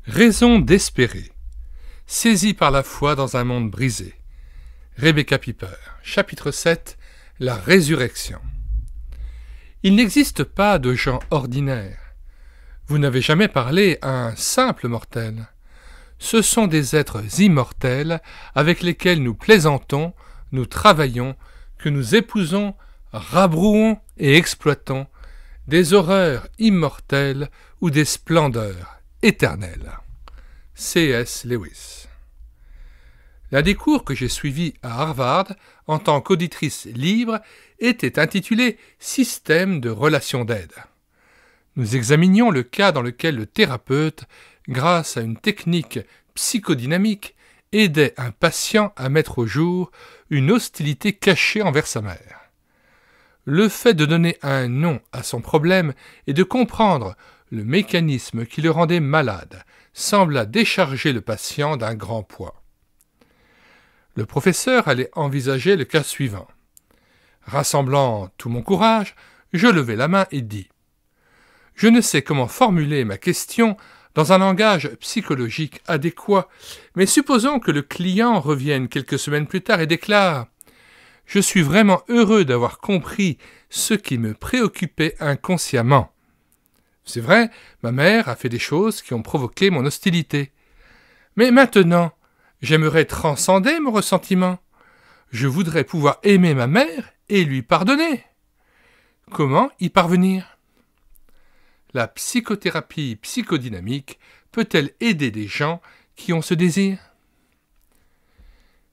Raison d'espérer. Saisi par la foi dans un monde brisé. Rebecca Piper, chapitre 7, la résurrection. Il n'existe pas de gens ordinaires. Vous n'avez jamais parlé à un simple mortel. Ce sont des êtres immortels avec lesquels nous plaisantons, nous travaillons, que nous épousons, rabrouons et exploitons, des horreurs immortelles ou des splendeurs éternelles. C.S. Lewis. L'un des cours que j'ai suivis à Harvard en tant qu'auditrice libre était intitulé « Système de relations d'aide ». Nous examinions le cas dans lequel le thérapeute, grâce à une technique psychodynamique, aidait un patient à mettre au jour une hostilité cachée envers sa mère. Le fait de donner un nom à son problème et de comprendre le mécanisme qui le rendait malade sembla décharger le patient d'un grand poids. Le professeur allait envisager le cas suivant. Rassemblant tout mon courage, je levai la main et dis « Je ne sais comment formuler ma question dans un langage psychologique adéquat, mais supposons que le client revienne quelques semaines plus tard et déclare « Je suis vraiment heureux d'avoir compris ce qui me préoccupait inconsciemment. C'est vrai, ma mère a fait des choses qui ont provoqué mon hostilité. Mais maintenant, j'aimerais transcender mon ressentiment. Je voudrais pouvoir aimer ma mère et lui pardonner. Comment y parvenir ? La psychothérapie psychodynamique peut-elle aider des gens qui ont ce désir ?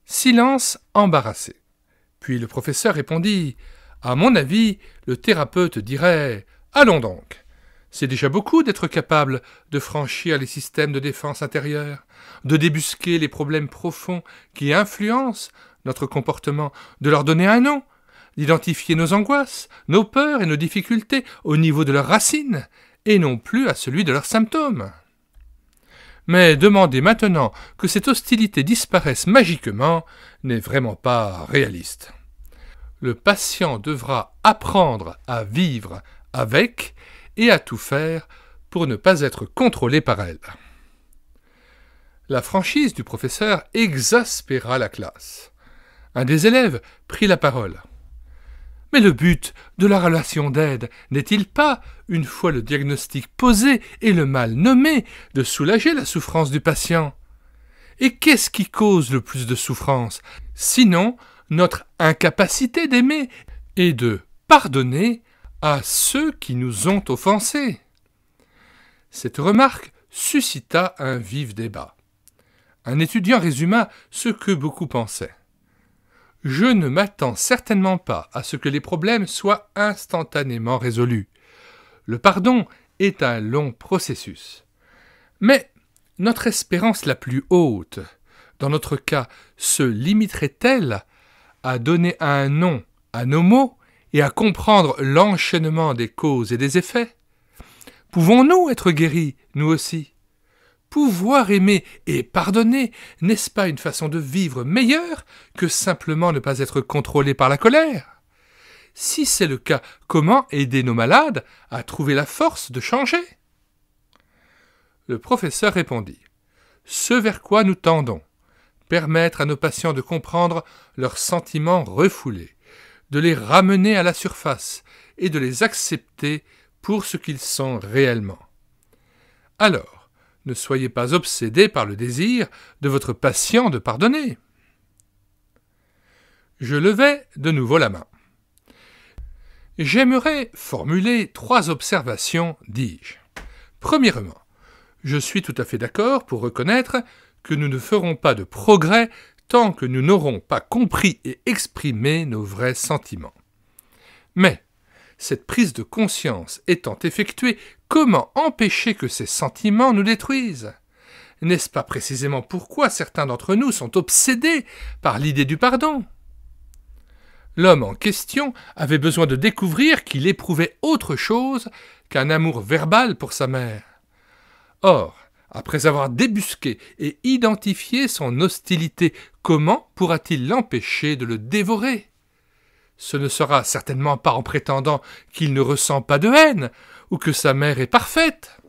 Silence embarrassé. Puis le professeur répondit « À mon avis, le thérapeute dirait « Allons donc !» C'est déjà beaucoup d'être capable de franchir les systèmes de défense intérieure, de débusquer les problèmes profonds qui influencent notre comportement, de leur donner un nom, d'identifier nos angoisses, nos peurs et nos difficultés au niveau de leurs racines, et non plus à celui de leurs symptômes. Mais demander maintenant que cette hostilité disparaisse magiquement n'est vraiment pas réaliste. Le patient devra apprendre à vivre avec et à tout faire pour ne pas être contrôlé par elle. La franchise du professeur exaspéra la classe. Un des élèves prit la parole. « Mais le but de la relation d'aide n'est-il pas, une fois le diagnostic posé et le mal nommé, de soulager la souffrance du patient ? Et qu'est-ce qui cause le plus de souffrance, sinon notre incapacité d'aimer et de pardonner à ceux qui nous ont offensés ?» Cette remarque suscita un vif débat. Un étudiant résuma ce que beaucoup pensaient. « Je ne m'attends certainement pas à ce que les problèmes soient instantanément résolus. Le pardon est un long processus. Mais notre espérance la plus haute, dans notre cas, se limiterait-elle à donner un nom à nos maux et à comprendre l'enchaînement des causes et des effets ? Pouvons-nous être guéris, nous aussi ? Pouvoir aimer et pardonner, n'est-ce pas une façon de vivre meilleure que simplement ne pas être contrôlé par la colère ? Si c'est le cas, comment aider nos malades à trouver la force de changer ? Le professeur répondit « Ce vers quoi nous tendons, permettre à nos patients de comprendre leurs sentiments refoulés, de les ramener à la surface et de les accepter pour ce qu'ils sont réellement. Alors, ne soyez pas obsédés par le désir de votre patient de pardonner. » Je levai de nouveau la main. « J'aimerais formuler 3 observations, dis-je. Premièrement, je suis tout à fait d'accord pour reconnaître que nous ne ferons pas de progrès tant que nous n'aurons pas compris et exprimé nos vrais sentiments. Mais, cette prise de conscience étant effectuée, comment empêcher que ces sentiments nous détruisent ? N'est-ce pas précisément pourquoi certains d'entre nous sont obsédés par l'idée du pardon ? L'homme en question avait besoin de découvrir qu'il éprouvait autre chose qu'un amour verbal pour sa mère. Or, après avoir débusqué et identifié son hostilité, comment pourra-t-il l'empêcher de le dévorer ? Ce ne sera certainement pas en prétendant qu'il ne ressent pas de haine ou que sa mère est parfaite.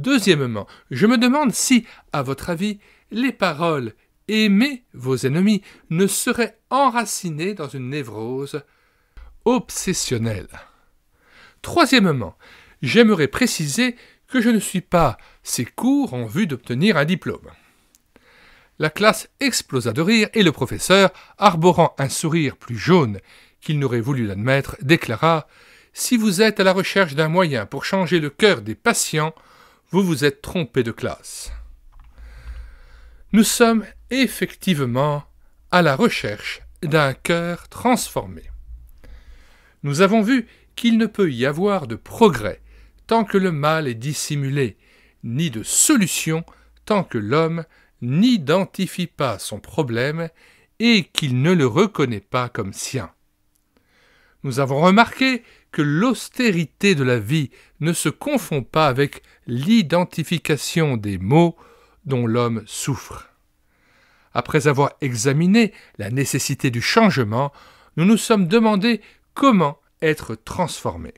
Deuxièmement, je me demande si, à votre avis, les paroles « aimez vos ennemis » ne seraient enracinées dans une névrose obsessionnelle. Troisièmement, j'aimerais préciser que je ne suis pas ces cours en vue d'obtenir un diplôme. La classe explosa de rire et le professeur, arborant un sourire plus jaune qu'il n'aurait voulu l'admettre, déclara « Si vous êtes à la recherche d'un moyen pour changer le cœur des patients, vous vous êtes trompé de classe. » Nous sommes effectivement à la recherche d'un cœur transformé. Nous avons vu qu'il ne peut y avoir de progrès tant que le mal est dissimulé, ni de solution tant que l'homme n'identifie pas son problème et qu'il ne le reconnaît pas comme sien. Nous avons remarqué que l'austérité de la vie ne se confond pas avec l'identification des maux dont l'homme souffre. Après avoir examiné la nécessité du changement, nous nous sommes demandé comment être transformés.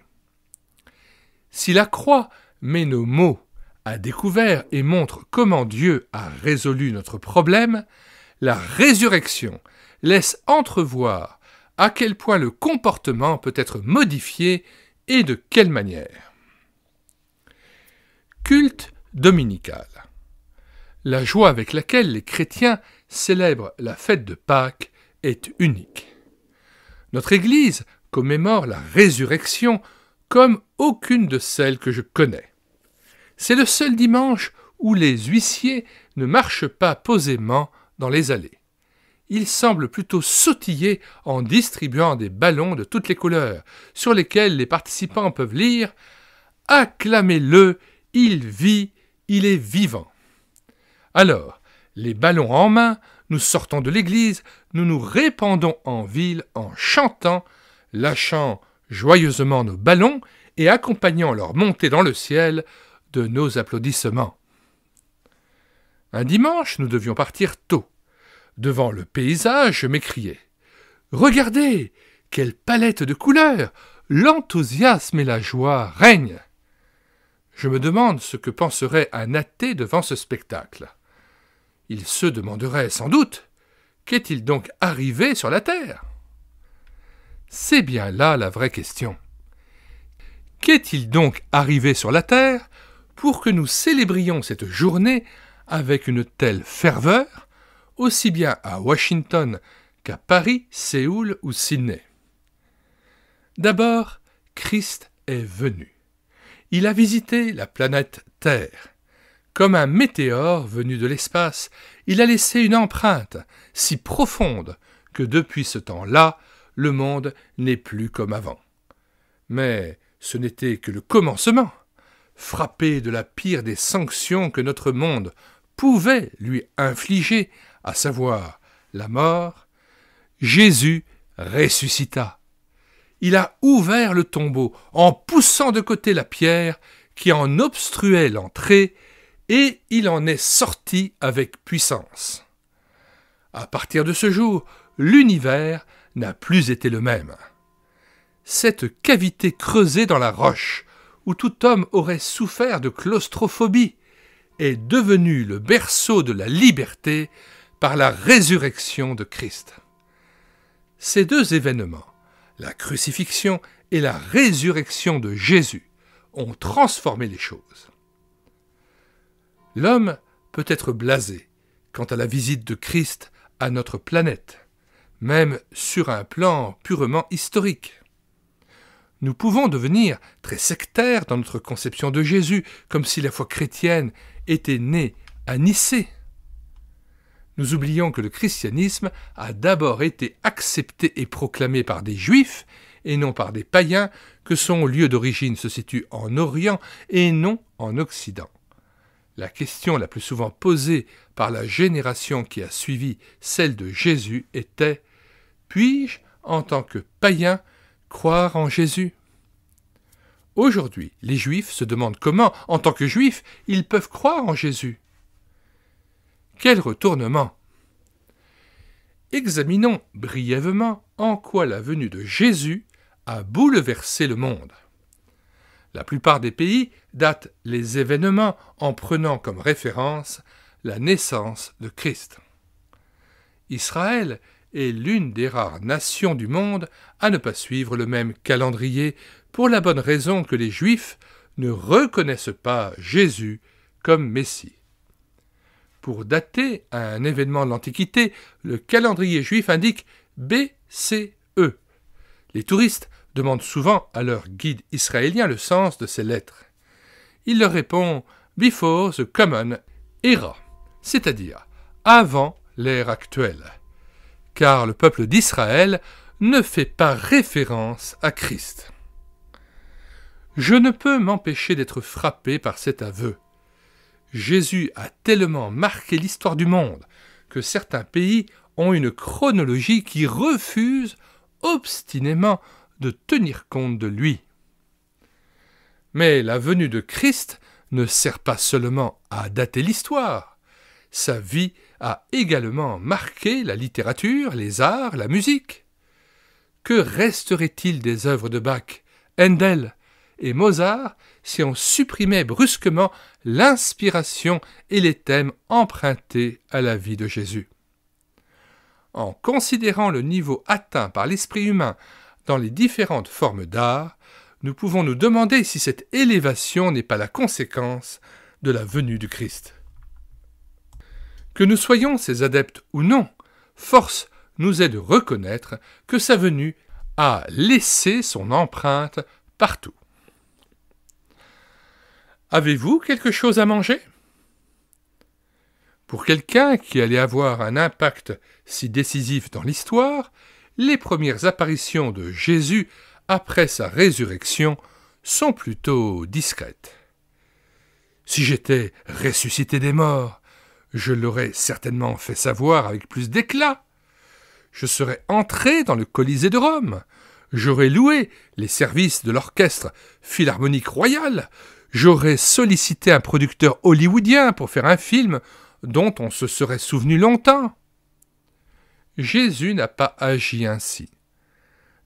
Si la croix met nos maux à découvert et montre comment Dieu a résolu notre problème, la résurrection laisse entrevoir à quel point le comportement peut être modifié et de quelle manière. Culte dominical. La joie avec laquelle les chrétiens célèbrent la fête de Pâques est unique. Notre Église commémore la résurrection comme aucune de celles que je connais. C'est le seul dimanche où les huissiers ne marchent pas posément dans les allées. Ils semblent plutôt sautiller en distribuant des ballons de toutes les couleurs, sur lesquels les participants peuvent lire « Acclamez-le, il vit, il est vivant ». Alors, les ballons en main, nous sortons de l'église, nous nous répandons en ville en chantant, lâchant joyeusement nos ballons et accompagnant leur montée dans le ciel de nos applaudissements. Un dimanche, nous devions partir tôt. Devant le paysage, je m'écriai « Regardez, quelle palette de couleurs! L'enthousiasme et la joie règnent !» Je me demande ce que penserait un athée devant ce spectacle. Il se demanderait sans doute « Qu'est-il donc arrivé sur la terre ?» C'est bien là la vraie question. Qu'est-il donc arrivé sur la terre pour que nous célébrions cette journée avec une telle ferveur, aussi bien à Washington qu'à Paris, Séoul ou Sydney? D'abord, Christ est venu. Il a visité la planète Terre. Comme un météore venu de l'espace, il a laissé une empreinte si profonde que depuis ce temps-là, le monde n'est plus comme avant. Mais ce n'était que le commencement. Frappé de la pire des sanctions que notre monde pouvait lui infliger, à savoir la mort, Jésus ressuscita. Il a ouvert le tombeau en poussant de côté la pierre qui en obstruait l'entrée et il en est sorti avec puissance. À partir de ce jour, l'univers n'a plus été le même. Cette cavité creusée dans la roche, où tout homme aurait souffert de claustrophobie, est devenue le berceau de la liberté par la résurrection de Christ. Ces deux événements, la crucifixion et la résurrection de Jésus, ont transformé les choses. L'homme peut être blasé quant à la visite de Christ à notre planète, même sur un plan purement historique. Nous pouvons devenir très sectaires dans notre conception de Jésus, comme si la foi chrétienne était née à Nicée. Nous oublions que le christianisme a d'abord été accepté et proclamé par des juifs et non par des païens, que son lieu d'origine se situe en Orient et non en Occident. La question la plus souvent posée par la génération qui a suivi celle de Jésus était « Puis-je, en tant que païen, croire en Jésus ?» Aujourd'hui, les Juifs se demandent comment, en tant que Juifs, ils peuvent croire en Jésus. Quel retournement! Examinons brièvement en quoi la venue de Jésus a bouleversé le monde. La plupart des pays datent les événements en prenant comme référence la naissance de Christ. Israël est l'une des rares nations du monde à ne pas suivre le même calendrier pour la bonne raison que les Juifs ne reconnaissent pas Jésus comme Messie. Pour dater un événement de l'Antiquité, le calendrier juif indique BCE. Les touristes demandent souvent à leur guide israélien le sens de ces lettres. Il leur répond « Before the Common Era », c'est-à-dire avant l'ère actuelle, car le peuple d'Israël ne fait pas référence à Christ. Je ne peux m'empêcher d'être frappé par cet aveu. Jésus a tellement marqué l'histoire du monde que certains pays ont une chronologie qui refuse obstinément de tenir compte de lui. Mais la venue de Christ ne sert pas seulement à dater l'histoire. Sa vie a également marqué la littérature, les arts, la musique. Que resterait-il des œuvres de Bach, Handel et Mozart si on supprimait brusquement l'inspiration et les thèmes empruntés à la vie de Jésus? En considérant le niveau atteint par l'esprit humain dans les différentes formes d'art, nous pouvons nous demander si cette élévation n'est pas la conséquence de la venue du Christ. Que nous soyons ses adeptes ou non, force nous est de reconnaître que sa venue a laissé son empreinte partout. Avez-vous quelque chose à manger? Pour quelqu'un qui allait avoir un impact si décisif dans l'histoire, les premières apparitions de Jésus après sa résurrection sont plutôt discrètes. Si j'étais ressuscité des morts, je l'aurais certainement fait savoir avec plus d'éclat. Je serais entré dans le Colisée de Rome. J'aurais loué les services de l'orchestre philharmonique royal. J'aurais sollicité un producteur hollywoodien pour faire un film dont on se serait souvenu longtemps. Jésus n'a pas agi ainsi.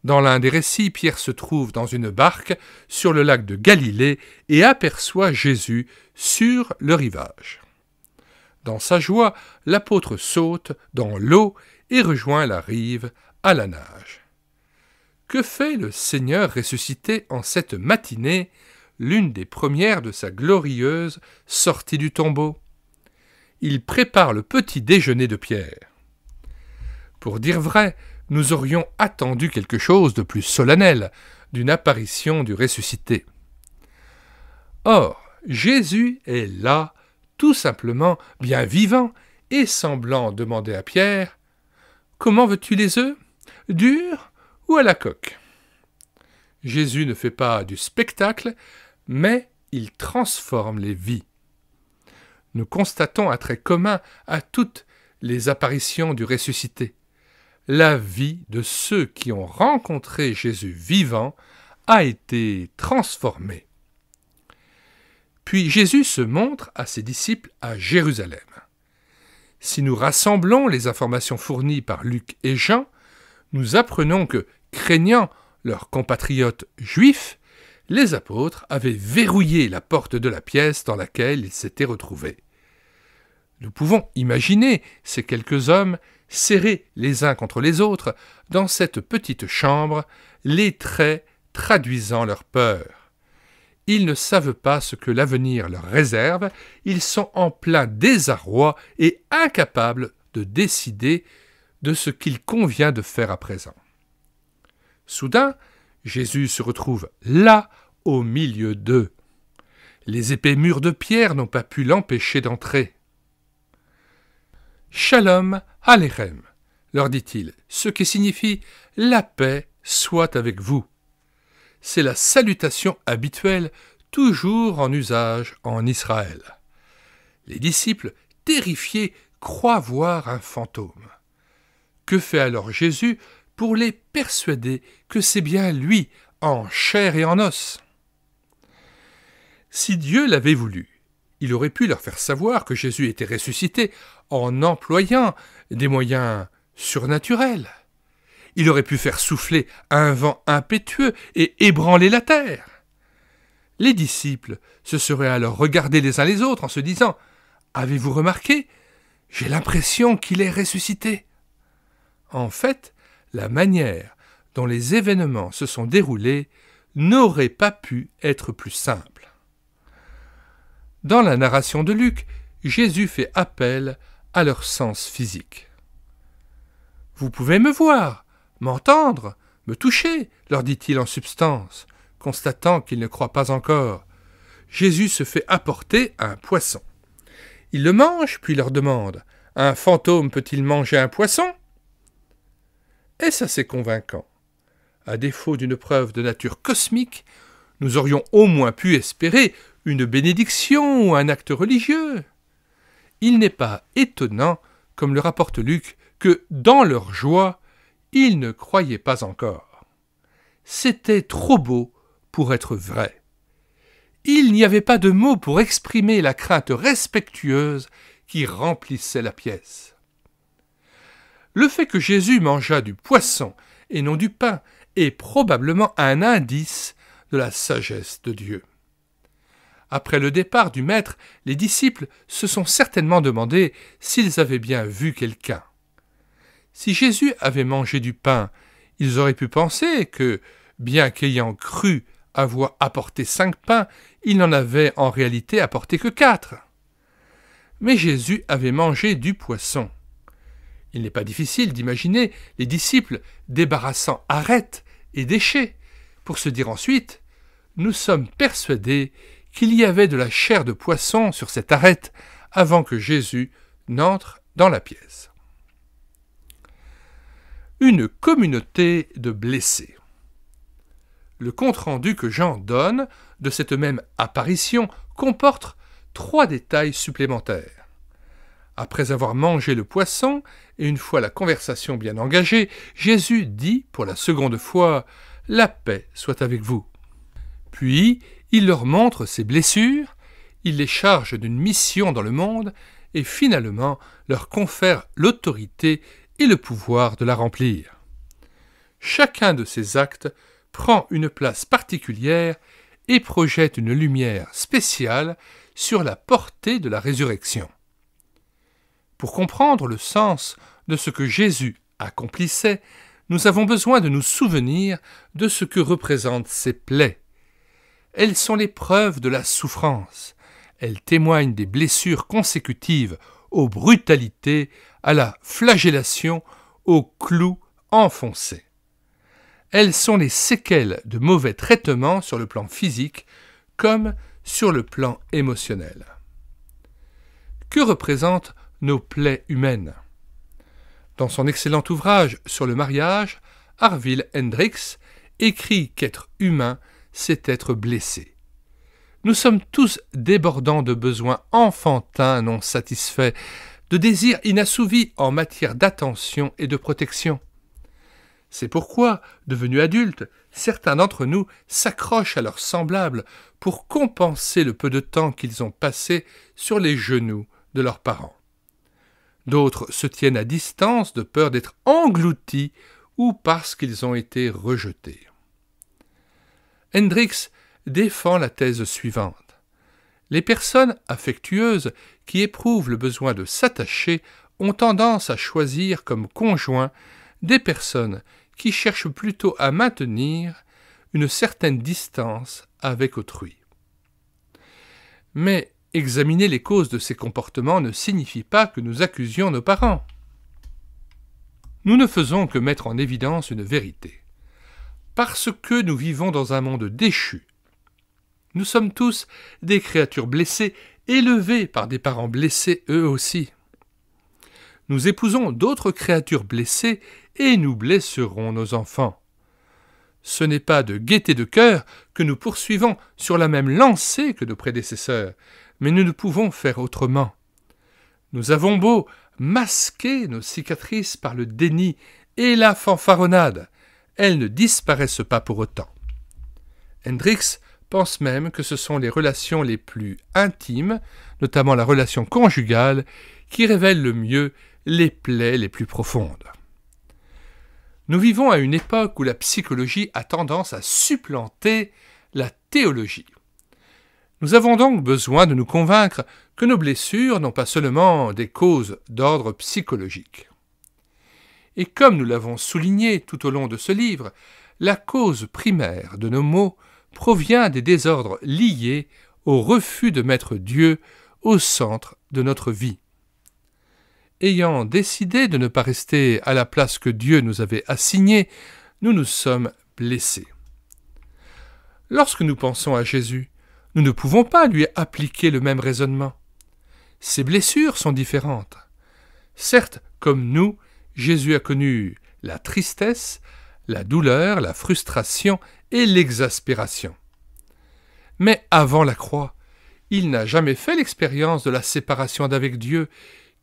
Dans l'un des récits, Pierre se trouve dans une barque sur le lac de Galilée et aperçoit Jésus sur le rivage. Dans sa joie, l'apôtre saute dans l'eau et rejoint la rive à la nage. Que fait le Seigneur ressuscité en cette matinée, l'une des premières de sa glorieuse sortie du tombeau? Il prépare le petit déjeuner de Pierre. Pour dire vrai, nous aurions attendu quelque chose de plus solennel d'une apparition du ressuscité. Or, Jésus est là, tout simplement bien vivant, et semblant demander à Pierre « Comment veux-tu les œufs? Durs ou à la coque ?» Jésus ne fait pas du spectacle, mais il transforme les vies. Nous constatons un trait commun à toutes les apparitions du ressuscité. La vie de ceux qui ont rencontré Jésus vivant a été transformée. Puis Jésus se montre à ses disciples à Jérusalem. Si nous rassemblons les informations fournies par Luc et Jean, nous apprenons que, craignant leurs compatriotes juifs, les apôtres avaient verrouillé la porte de la pièce dans laquelle ils s'étaient retrouvés. Nous pouvons imaginer ces quelques hommes serrés les uns contre les autres dans cette petite chambre, les traits traduisant leur peur. Ils ne savent pas ce que l'avenir leur réserve, ils sont en plein désarroi et incapables de décider de ce qu'il convient de faire à présent. Soudain, Jésus se retrouve là, au milieu d'eux. Les épais murs de pierre n'ont pas pu l'empêcher d'entrer. « Shalom Aleichem » leur dit-il, ce qui signifie « la paix soit avec vous ». C'est la salutation habituelle, toujours en usage en Israël. Les disciples, terrifiés, croient voir un fantôme. Que fait alors Jésus pour les persuader que c'est bien lui, en chair et en os? Si Dieu l'avait voulu, il aurait pu leur faire savoir que Jésus était ressuscité en employant des moyens surnaturels. Il aurait pu faire souffler un vent impétueux et ébranler la terre. Les disciples se seraient alors regardés les uns les autres en se disant « Avez-vous remarqué ? J'ai l'impression qu'il est ressuscité. » En fait, la manière dont les événements se sont déroulés n'aurait pas pu être plus simple. Dans la narration de Luc, Jésus fait appel à leur sens physique. « Vous pouvez me voir, m'entendre, me toucher, leur dit-il en substance, constatant qu'ils ne croient pas encore. Jésus se fait apporter un poisson. Il le mange, puis leur demande « Un fantôme peut-il manger un poisson ?» Est-ce assez convaincant? À défaut d'une preuve de nature cosmique, nous aurions au moins pu espérer une bénédiction ou un acte religieux. Il n'est pas étonnant, comme le rapporte Luc, que, dans leur joie, ils ne croyaient pas encore. C'était trop beau pour être vrai. Il n'y avait pas de mots pour exprimer la crainte respectueuse qui remplissait la pièce. Le fait que Jésus mangeât du poisson et non du pain est probablement un indice de la sagesse de Dieu. Après le départ du Maître, les disciples se sont certainement demandé s'ils avaient bien vu quelqu'un. Si Jésus avait mangé du pain, ils auraient pu penser que, bien qu'ayant cru avoir apporté 5 pains, il n'en avait en réalité apporté que 4. Mais Jésus avait mangé du poisson. Il n'est pas difficile d'imaginer les disciples débarrassant arêtes et déchets, pour se dire ensuite « Nous sommes persuadés qu'il y avait de la chair de poisson sur cette arête avant que Jésus n'entre dans la pièce. » Une communauté de blessés. Le compte-rendu que Jean donne de cette même apparition comporte 3 détails supplémentaires. Après avoir mangé le poisson, et une fois la conversation bien engagée, Jésus dit pour la seconde fois « La paix soit avec vous ». Puis, il leur montre ses blessures, il les charge d'une mission dans le monde, et finalement leur confère l'autorité et le pouvoir de la remplir. Chacun de ces actes prend une place particulière et projette une lumière spéciale sur la portée de la résurrection. Pour comprendre le sens de ce que Jésus accomplissait, nous avons besoin de nous souvenir de ce que représentent ces plaies. Elles sont les preuves de la souffrance. Elles témoignent des blessures consécutives aux brutalités, à la flagellation, aux clous enfoncés. Elles sont les séquelles de mauvais traitements sur le plan physique comme sur le plan émotionnel. Que représentent nos plaies humaines? Dans son excellent ouvrage sur le mariage, Harville Hendricks écrit qu'être humain, c'est être blessé. Nous sommes tous débordants de besoins enfantins non satisfaits, de désirs inassouvis en matière d'attention et de protection. C'est pourquoi, devenus adultes, certains d'entre nous s'accrochent à leurs semblables pour compenser le peu de temps qu'ils ont passé sur les genoux de leurs parents. D'autres se tiennent à distance de peur d'être engloutis ou parce qu'ils ont été rejetés. Hendricks défend la thèse suivante. Les personnes affectueuses qui éprouvent le besoin de s'attacher ont tendance à choisir comme conjoints des personnes qui cherchent plutôt à maintenir une certaine distance avec autrui. Mais examiner les causes de ces comportements ne signifie pas que nous accusions nos parents. Nous ne faisons que mettre en évidence une vérité. Parce que nous vivons dans un monde déchu, nous sommes tous des créatures blessées, élevées par des parents blessés eux aussi. Nous épousons d'autres créatures blessées et nous blesserons nos enfants. Ce n'est pas de gaieté de cœur que nous poursuivons sur la même lancée que nos prédécesseurs, mais nous ne pouvons faire autrement. Nous avons beau masquer nos cicatrices par le déni et la fanfaronnade, elles ne disparaissent pas pour autant. Hendricks pense même que ce sont les relations les plus intimes, notamment la relation conjugale, qui révèlent le mieux les plaies les plus profondes. Nous vivons à une époque où la psychologie a tendance à supplanter la théologie. Nous avons donc besoin de nous convaincre que nos blessures n'ont pas seulement des causes d'ordre psychologique. Et comme nous l'avons souligné tout au long de ce livre, la cause primaire de nos maux provient des désordres liés au refus de mettre Dieu au centre de notre vie. Ayant décidé de ne pas rester à la place que Dieu nous avait assignée, nous nous sommes blessés. Lorsque nous pensons à Jésus, nous ne pouvons pas lui appliquer le même raisonnement. Ses blessures sont différentes. Certes, comme nous, Jésus a connu la tristesse, la douleur, la frustration et l'exaspération. Mais avant la croix, il n'a jamais fait l'expérience de la séparation d'avec Dieu,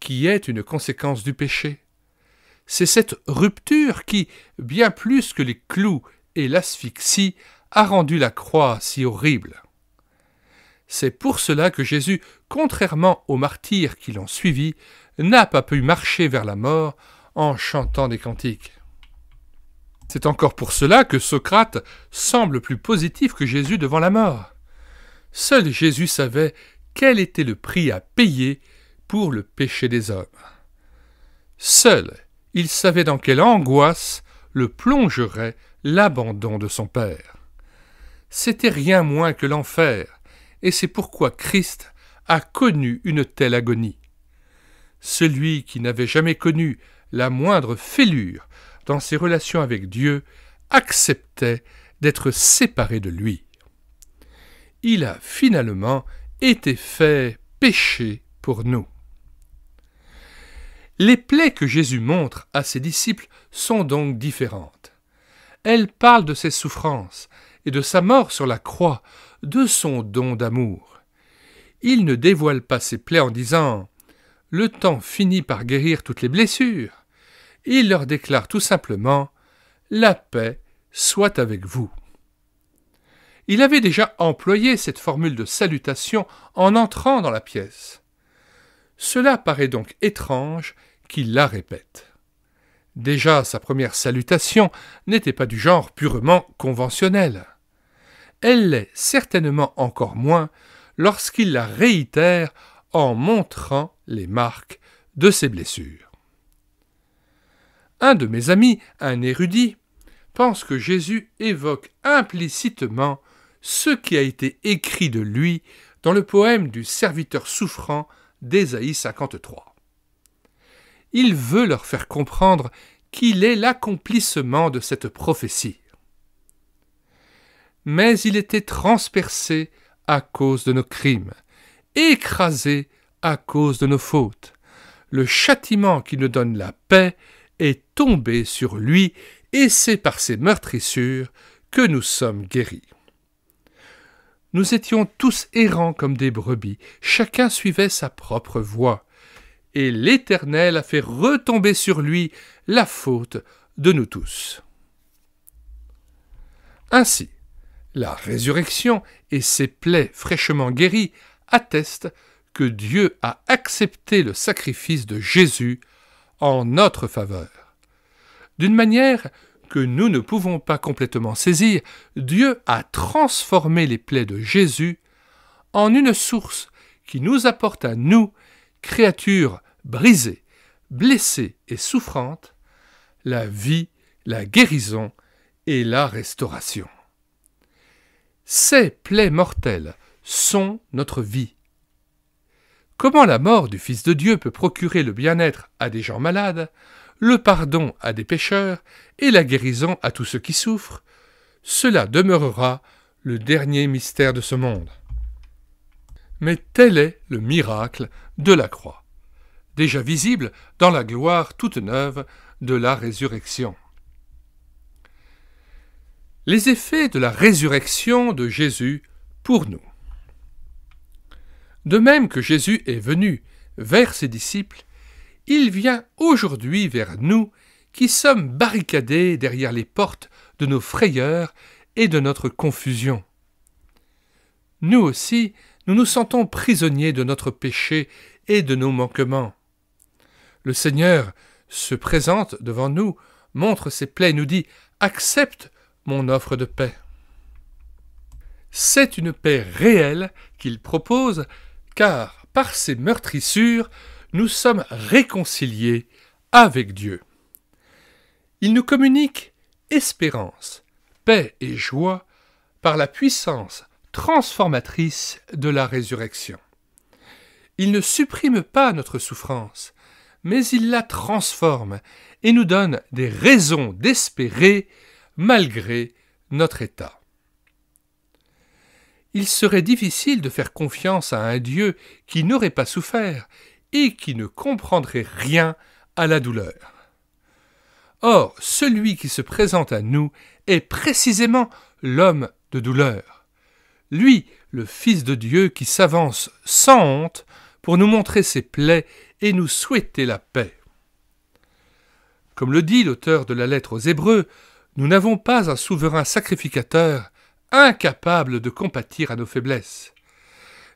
qui est une conséquence du péché. C'est cette rupture qui, bien plus que les clous et l'asphyxie, a rendu la croix si horrible. C'est pour cela que Jésus, contrairement aux martyrs qui l'ont suivi, n'a pas pu marcher vers la mort en chantant des cantiques. C'est encore pour cela que Socrate semble plus positif que Jésus devant la mort. Seul Jésus savait quel était le prix à payer pour le péché des hommes. Seul il savait dans quelle angoisse le plongerait l'abandon de son Père. C'était rien moins que l'enfer, et c'est pourquoi Christ a connu une telle agonie. Celui qui n'avait jamais connu la moindre fêlure dans ses relations avec Dieu acceptait d'être séparé de lui. Il a finalement été fait péché pour nous. Les plaies que Jésus montre à ses disciples sont donc différentes. Elles parlent de ses souffrances et de sa mort sur la croix, de son don d'amour. Il ne dévoile pas ses plaies en disant « Le temps finit par guérir toutes les blessures ». Il leur déclare tout simplement « La paix soit avec vous ». Il avait déjà employé cette formule de salutation en entrant dans la pièce. Cela paraît donc étrange qu'il la répète. Déjà, sa première salutation n'était pas du genre purement conventionnel. Elle l'est certainement encore moins lorsqu'il la réitère en montrant les marques de ses blessures. Un de mes amis, un érudit, pense que Jésus évoque implicitement ce qui a été écrit de lui dans le poème du serviteur souffrant d'Ésaïe 53. Il veut leur faire comprendre qu'il est l'accomplissement de cette prophétie. Mais il était transpercé à cause de nos crimes, écrasé à cause de nos fautes. Le châtiment qui nous donne la paix est tombé sur lui, et c'est par ses meurtrissures que nous sommes guéris. Nous étions tous errants comme des brebis, chacun suivait sa propre voie, et l'Éternel a fait retomber sur lui la faute de nous tous. Ainsi, la résurrection et ses plaies fraîchement guéries attestent que Dieu a accepté le sacrifice de Jésus en notre faveur. D'une manière que nous ne pouvons pas complètement saisir, Dieu a transformé les plaies de Jésus en une source qui nous apporte à nous, créatures brisées, blessées et souffrantes, la vie, la guérison et la restauration. Ces plaies mortelles sont notre vie. Comment la mort du Fils de Dieu peut procurer le bien-être à des gens malades, le pardon à des pécheurs et la guérison à tous ceux qui souffrent, cela demeurera le dernier mystère de ce monde. Mais tel est le miracle de la croix, déjà visible dans la gloire toute neuve de la résurrection. Les effets de la résurrection de Jésus pour nous. De même que Jésus est venu vers ses disciples, il vient aujourd'hui vers nous qui sommes barricadés derrière les portes de nos frayeurs et de notre confusion. Nous aussi, nous nous sentons prisonniers de notre péché et de nos manquements. Le Seigneur se présente devant nous, montre ses plaies et nous dit « Accepte mon offre de paix ». C'est une paix réelle qu'il propose, car par ses meurtrissures, nous sommes réconciliés avec Dieu. Il nous communique espérance, paix et joie par la puissance transformatrice de la résurrection. Il ne supprime pas notre souffrance, mais il la transforme et nous donne des raisons d'espérer malgré notre état. Il serait difficile de faire confiance à un Dieu qui n'aurait pas souffert et qui ne comprendrait rien à la douleur. Or, celui qui se présente à nous est précisément l'homme de douleur. Lui, le Fils de Dieu qui s'avance sans honte pour nous montrer ses plaies et nous souhaiter la paix. Comme le dit l'auteur de la lettre aux Hébreux, nous n'avons pas un souverain sacrificateur incapable de compatir à nos faiblesses.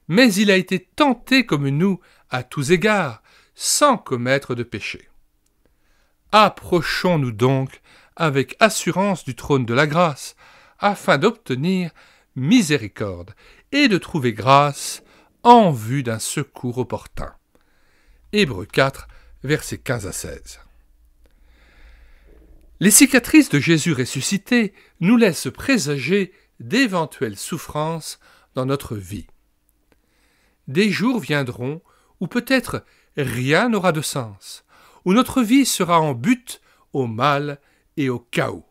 Mais il a été tenté comme nous à tous égards, sans commettre de péché. Approchons-nous donc avec assurance du trône de la grâce, afin d'obtenir miséricorde et de trouver grâce en vue d'un secours opportun. Hébreux 4, versets 15 à 16. Les cicatrices de Jésus ressuscité nous laissent présager d'éventuelles souffrances dans notre vie. Des jours viendront où peut-être rien n'aura de sens, où notre vie sera en butte au mal et au chaos.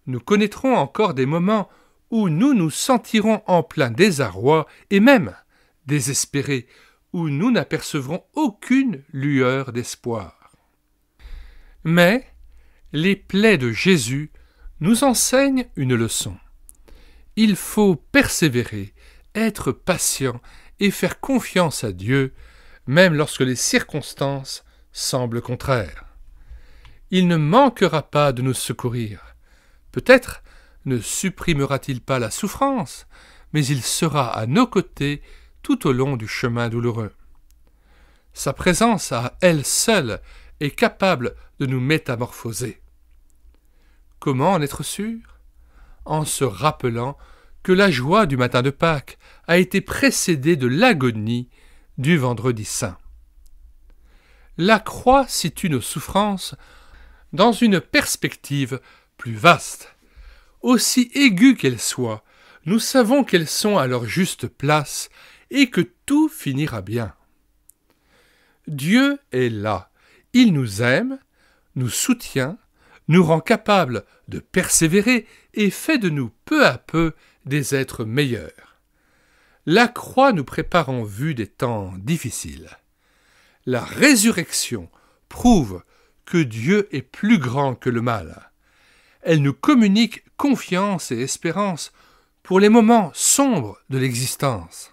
Nous connaîtrons encore des moments où nous nous sentirons en plein désarroi et même désespérés, où nous n'apercevrons aucune lueur d'espoir. Mais les plaies de Jésus nous enseignent une leçon. Il faut persévérer, être patient et faire confiance à Dieu, même lorsque les circonstances semblent contraires. Il ne manquera pas de nous secourir. Peut-être ne supprimera-t-il pas la souffrance, mais il sera à nos côtés tout au long du chemin douloureux. Sa présence à elle seule est capable de nous métamorphoser. Comment en être sûr ? En se rappelant que la joie du matin de Pâques a été précédée de l'agonie du vendredi saint. La croix situe nos souffrances dans une perspective plus vaste. Aussi aiguës qu'elles soient, nous savons qu'elles sont à leur juste place et que tout finira bien. Dieu est là, il nous aime, nous soutient, nous rend capables de persévérer et fait de nous peu à peu des êtres meilleurs. La croix nous prépare en vue des temps difficiles. La résurrection prouve que Dieu est plus grand que le mal. Elle nous communique confiance et espérance pour les moments sombres de l'existence.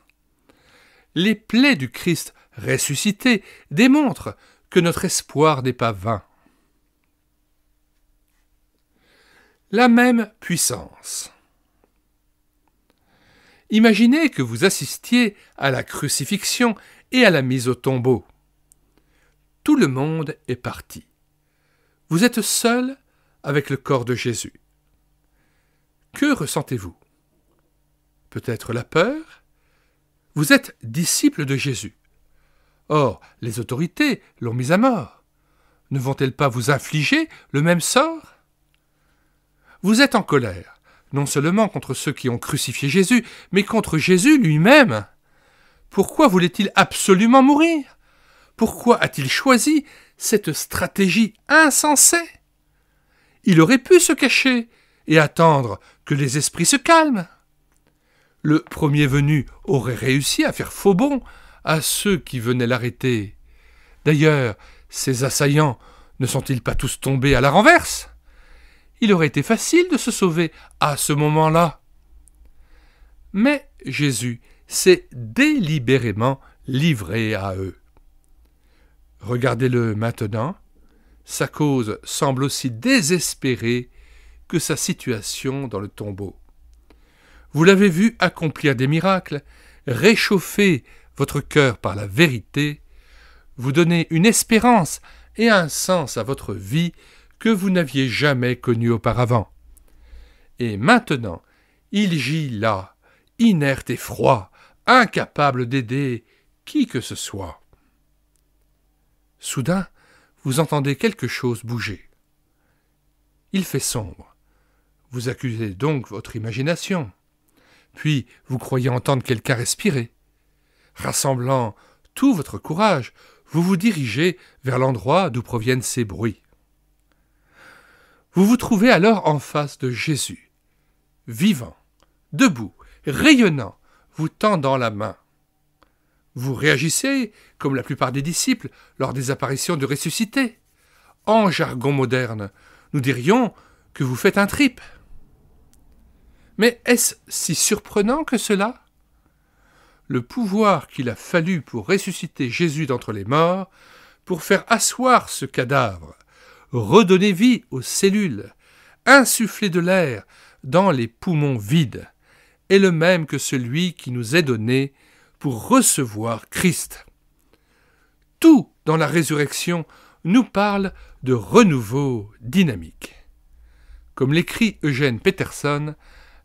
Les plaies du Christ ressuscité démontrent que notre espoir n'est pas vain. La même puissance. Imaginez que vous assistiez à la crucifixion et à la mise au tombeau. Tout le monde est parti. Vous êtes seul avec le corps de Jésus. Que ressentez-vous ? Peut-être la peur ? Vous êtes disciple de Jésus. Or, les autorités l'ont mis à mort. Ne vont-elles pas vous infliger le même sort ? Vous êtes en colère, non seulement contre ceux qui ont crucifié Jésus, mais contre Jésus lui-même. Pourquoi voulait-il absolument mourir ? Pourquoi a-t-il choisi cette stratégie insensée ? Il aurait pu se cacher et attendre que les esprits se calment. Le premier venu aurait réussi à faire faux bond à ceux qui venaient l'arrêter. D'ailleurs, ses assaillants ne sont-ils pas tous tombés à la renverse ? Il aurait été facile de se sauver à ce moment-là. Mais Jésus s'est délibérément livré à eux. Regardez-le maintenant, sa cause semble aussi désespérée que sa situation dans le tombeau. Vous l'avez vu accomplir des miracles, réchauffer votre cœur par la vérité, vous donner une espérance et un sens à votre vie que vous n'aviez jamais connu auparavant. Et maintenant, Il gît là, inerte et froid, incapable d'aider qui que ce soit. Soudain, vous entendez quelque chose bouger. Il fait sombre. Vous accusez donc votre imagination. Puis vous croyez entendre quelqu'un respirer. Rassemblant tout votre courage, vous vous dirigez vers l'endroit d'où proviennent ces bruits. Vous vous trouvez alors en face de Jésus, vivant, debout, rayonnant, vous tendant la main. Vous réagissez, comme la plupart des disciples, lors des apparitions de ressuscités. En jargon moderne, nous dirions que vous faites un trip. Mais est-ce si surprenant que cela ? Le pouvoir qu'il a fallu pour ressusciter Jésus d'entre les morts, pour faire asseoir ce cadavre, redonner vie aux cellules, insuffler de l'air dans les poumons vides, est le même que celui qui nous est donné pour recevoir Christ. Tout dans la résurrection nous parle de renouveau dynamique. Comme l'écrit Eugène Peterson,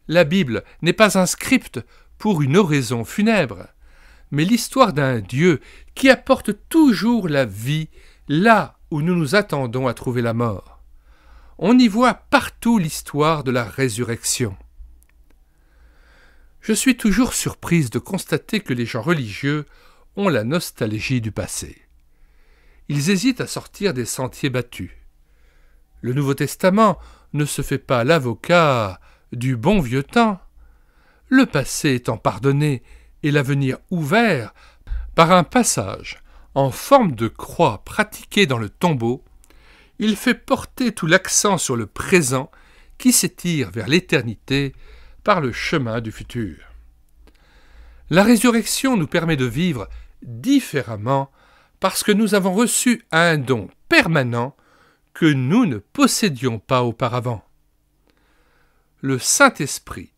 la Bible n'est pas un script pour une oraison funèbre, mais l'histoire d'un Dieu qui apporte toujours la vie là où nous nous attendons à trouver la mort. On y voit partout l'histoire de la résurrection. Je suis toujours surprise de constater que les gens religieux ont la nostalgie du passé. Ils hésitent à sortir des sentiers battus. Le Nouveau Testament ne se fait pas l'avocat du bon vieux temps. Le passé étant pardonné et l'avenir ouvert par un passage en forme de croix pratiqué dans le tombeau, il fait porter tout l'accent sur le présent qui s'étire vers l'éternité par le chemin du futur. La résurrection nous permet de vivre différemment parce que nous avons reçu un don permanent que nous ne possédions pas auparavant. Le Saint-Esprit,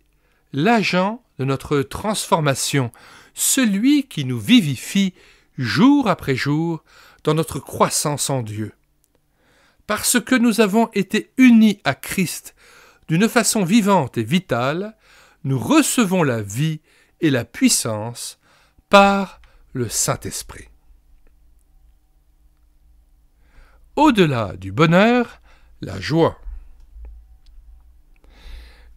l'agent de notre transformation, celui qui nous vivifie jour après jour dans notre croissance en Dieu. Parce que nous avons été unis à Christ d'une façon vivante et vitale, nous recevons la vie et la puissance par le Saint-Esprit. Au-delà du bonheur, la joie.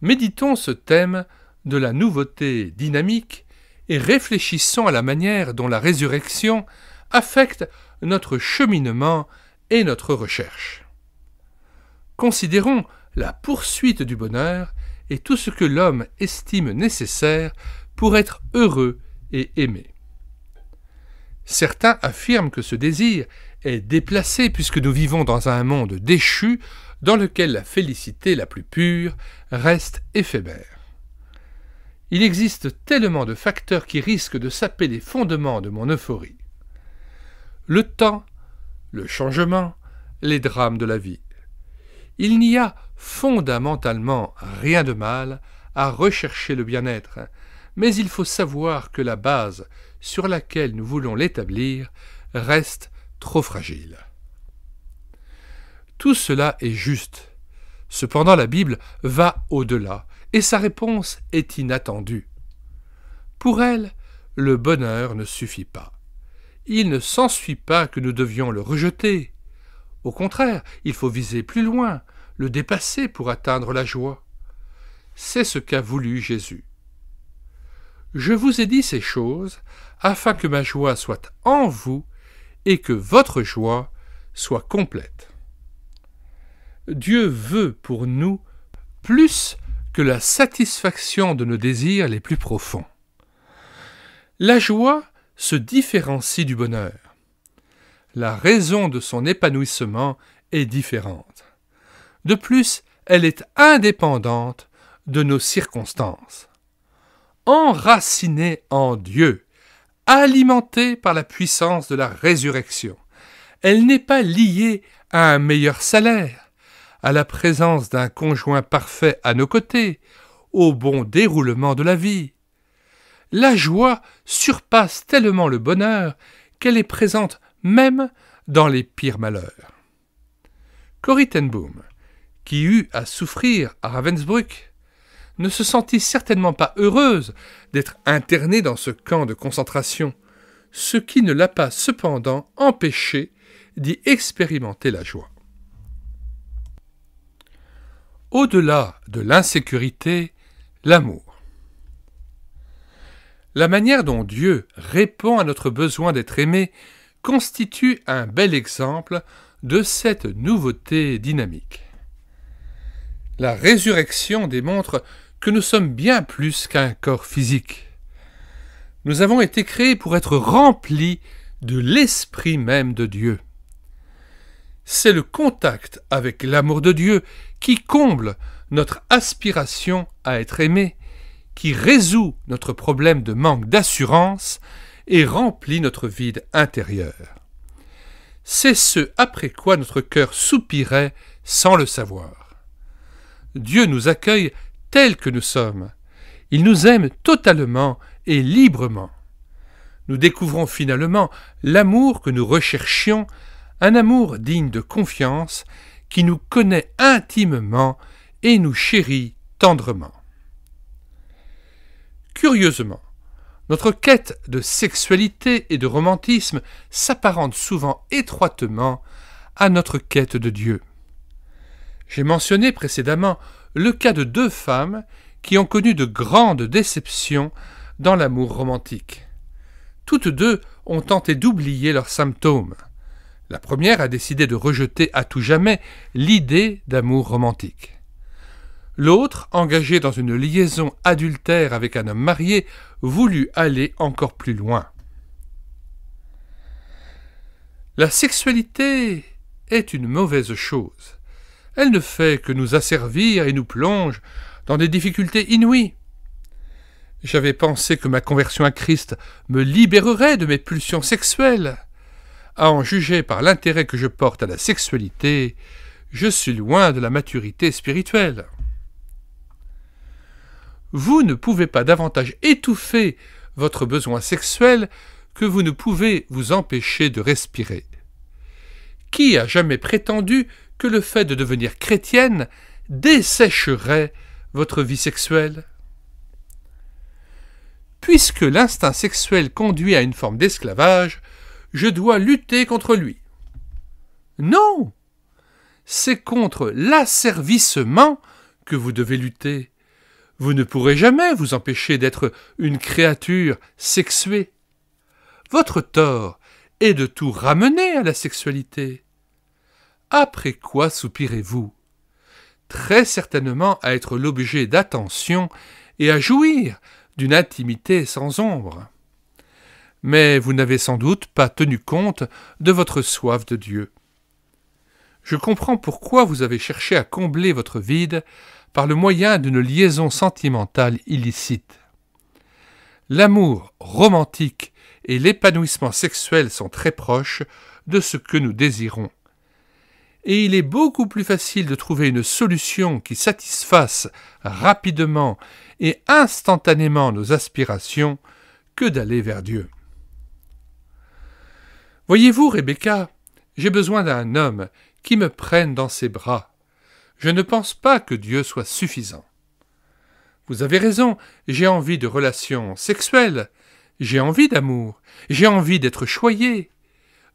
Méditons ce thème de la nouveauté dynamique et réfléchissons à la manière dont la résurrection affecte notre cheminement et notre recherche. Considérons la poursuite du bonheur et tout ce que l'homme estime nécessaire pour être heureux et aimé. Certains affirment que ce désir est déplacé puisque nous vivons dans un monde déchu dans lequel la félicité la plus pure reste éphémère. Il existe tellement de facteurs qui risquent de saper les fondements de mon euphorie. Le temps, le changement, les drames de la vie. Il n'y a fondamentalement rien de mal à rechercher le bien-être, mais il faut savoir que la base sur laquelle nous voulons l'établir reste trop fragile. Tout cela est juste. Cependant, la Bible va au-delà, et sa réponse est inattendue. Pour elle, le bonheur ne suffit pas. Il ne s'ensuit pas que nous devions le rejeter. Au contraire, il faut viser plus loin, le dépasser pour atteindre la joie. C'est ce qu'a voulu Jésus. Je vous ai dit ces choses afin que ma joie soit en vous et que votre joie soit complète. Dieu veut pour nous plus que la satisfaction de nos désirs les plus profonds. La joie se différencie du bonheur. La raison de son épanouissement est différente. De plus, elle est indépendante de nos circonstances. Enracinée en Dieu, alimentée par la puissance de la résurrection, elle n'est pas liée à un meilleur salaire, à la présence d'un conjoint parfait à nos côtés, au bon déroulement de la vie. La joie surpasse tellement le bonheur qu'elle est présente même dans les pires malheurs. Corrie ten Boom, qui eut à souffrir à Ravensbrück, ne se sentit certainement pas heureuse d'être internée dans ce camp de concentration, ce qui ne l'a pas cependant empêchée d'y expérimenter la joie. Au-delà de l'insécurité, l'amour. La manière dont Dieu répond à notre besoin d'être aimé constitue un bel exemple de cette nouveauté dynamique. La résurrection démontre que nous sommes bien plus qu'un corps physique. Nous avons été créés pour être remplis de l'esprit même de Dieu. C'est le contact avec l'amour de Dieu qui comble notre aspiration à être aimé, qui résout notre problème de manque d'assurance et remplit notre vide intérieur. C'est ce après quoi notre cœur soupirait sans le savoir. Dieu nous accueille tels que nous sommes. Il nous aime totalement et librement. Nous découvrons finalement l'amour que nous recherchions, un amour digne de confiance qui nous connaît intimement et nous chérit tendrement. Curieusement, notre quête de sexualité et de romantisme s'apparente souvent étroitement à notre quête de Dieu. J'ai mentionné précédemment le cas de 2 femmes qui ont connu de grandes déceptions dans l'amour romantique. Toutes 2 ont tenté d'oublier leurs symptômes. La première a décidé de rejeter à tout jamais l'idée d'amour romantique. L'autre, engagée dans une liaison adultère avec un homme marié, voulut aller encore plus loin. La sexualité est une mauvaise chose. Elle ne fait que nous asservir et nous plonge dans des difficultés inouïes. J'avais pensé que ma conversion à Christ me libérerait de mes pulsions sexuelles. À en juger par l'intérêt que je porte à la sexualité, je suis loin de la maturité spirituelle. Vous ne pouvez pas davantage étouffer votre besoin sexuel que vous ne pouvez vous empêcher de respirer. Qui a jamais prétendu que le fait de devenir chrétienne dessécherait votre vie sexuelle? Puisque l'instinct sexuel conduit à une forme d'esclavage, je dois lutter contre lui. Non! C'est contre l'asservissement que vous devez lutter. Vous ne pourrez jamais vous empêcher d'être une créature sexuée. Votre tort est de tout ramener à la sexualité. Après quoi soupirez-vous? Très certainement à être l'objet d'attention et à jouir d'une intimité sans ombre. Mais vous n'avez sans doute pas tenu compte de votre soif de Dieu. Je comprends pourquoi vous avez cherché à combler votre vide par le moyen d'une liaison sentimentale illicite. L'amour romantique et l'épanouissement sexuel sont très proches de ce que nous désirons. Et il est beaucoup plus facile de trouver une solution qui satisfasse rapidement et instantanément nos aspirations que d'aller vers Dieu. Voyez-vous, Rebecca, j'ai besoin d'un homme qui me prenne dans ses bras. Je ne pense pas que Dieu soit suffisant. Vous avez raison, j'ai envie de relations sexuelles, j'ai envie d'amour, j'ai envie d'être choyé.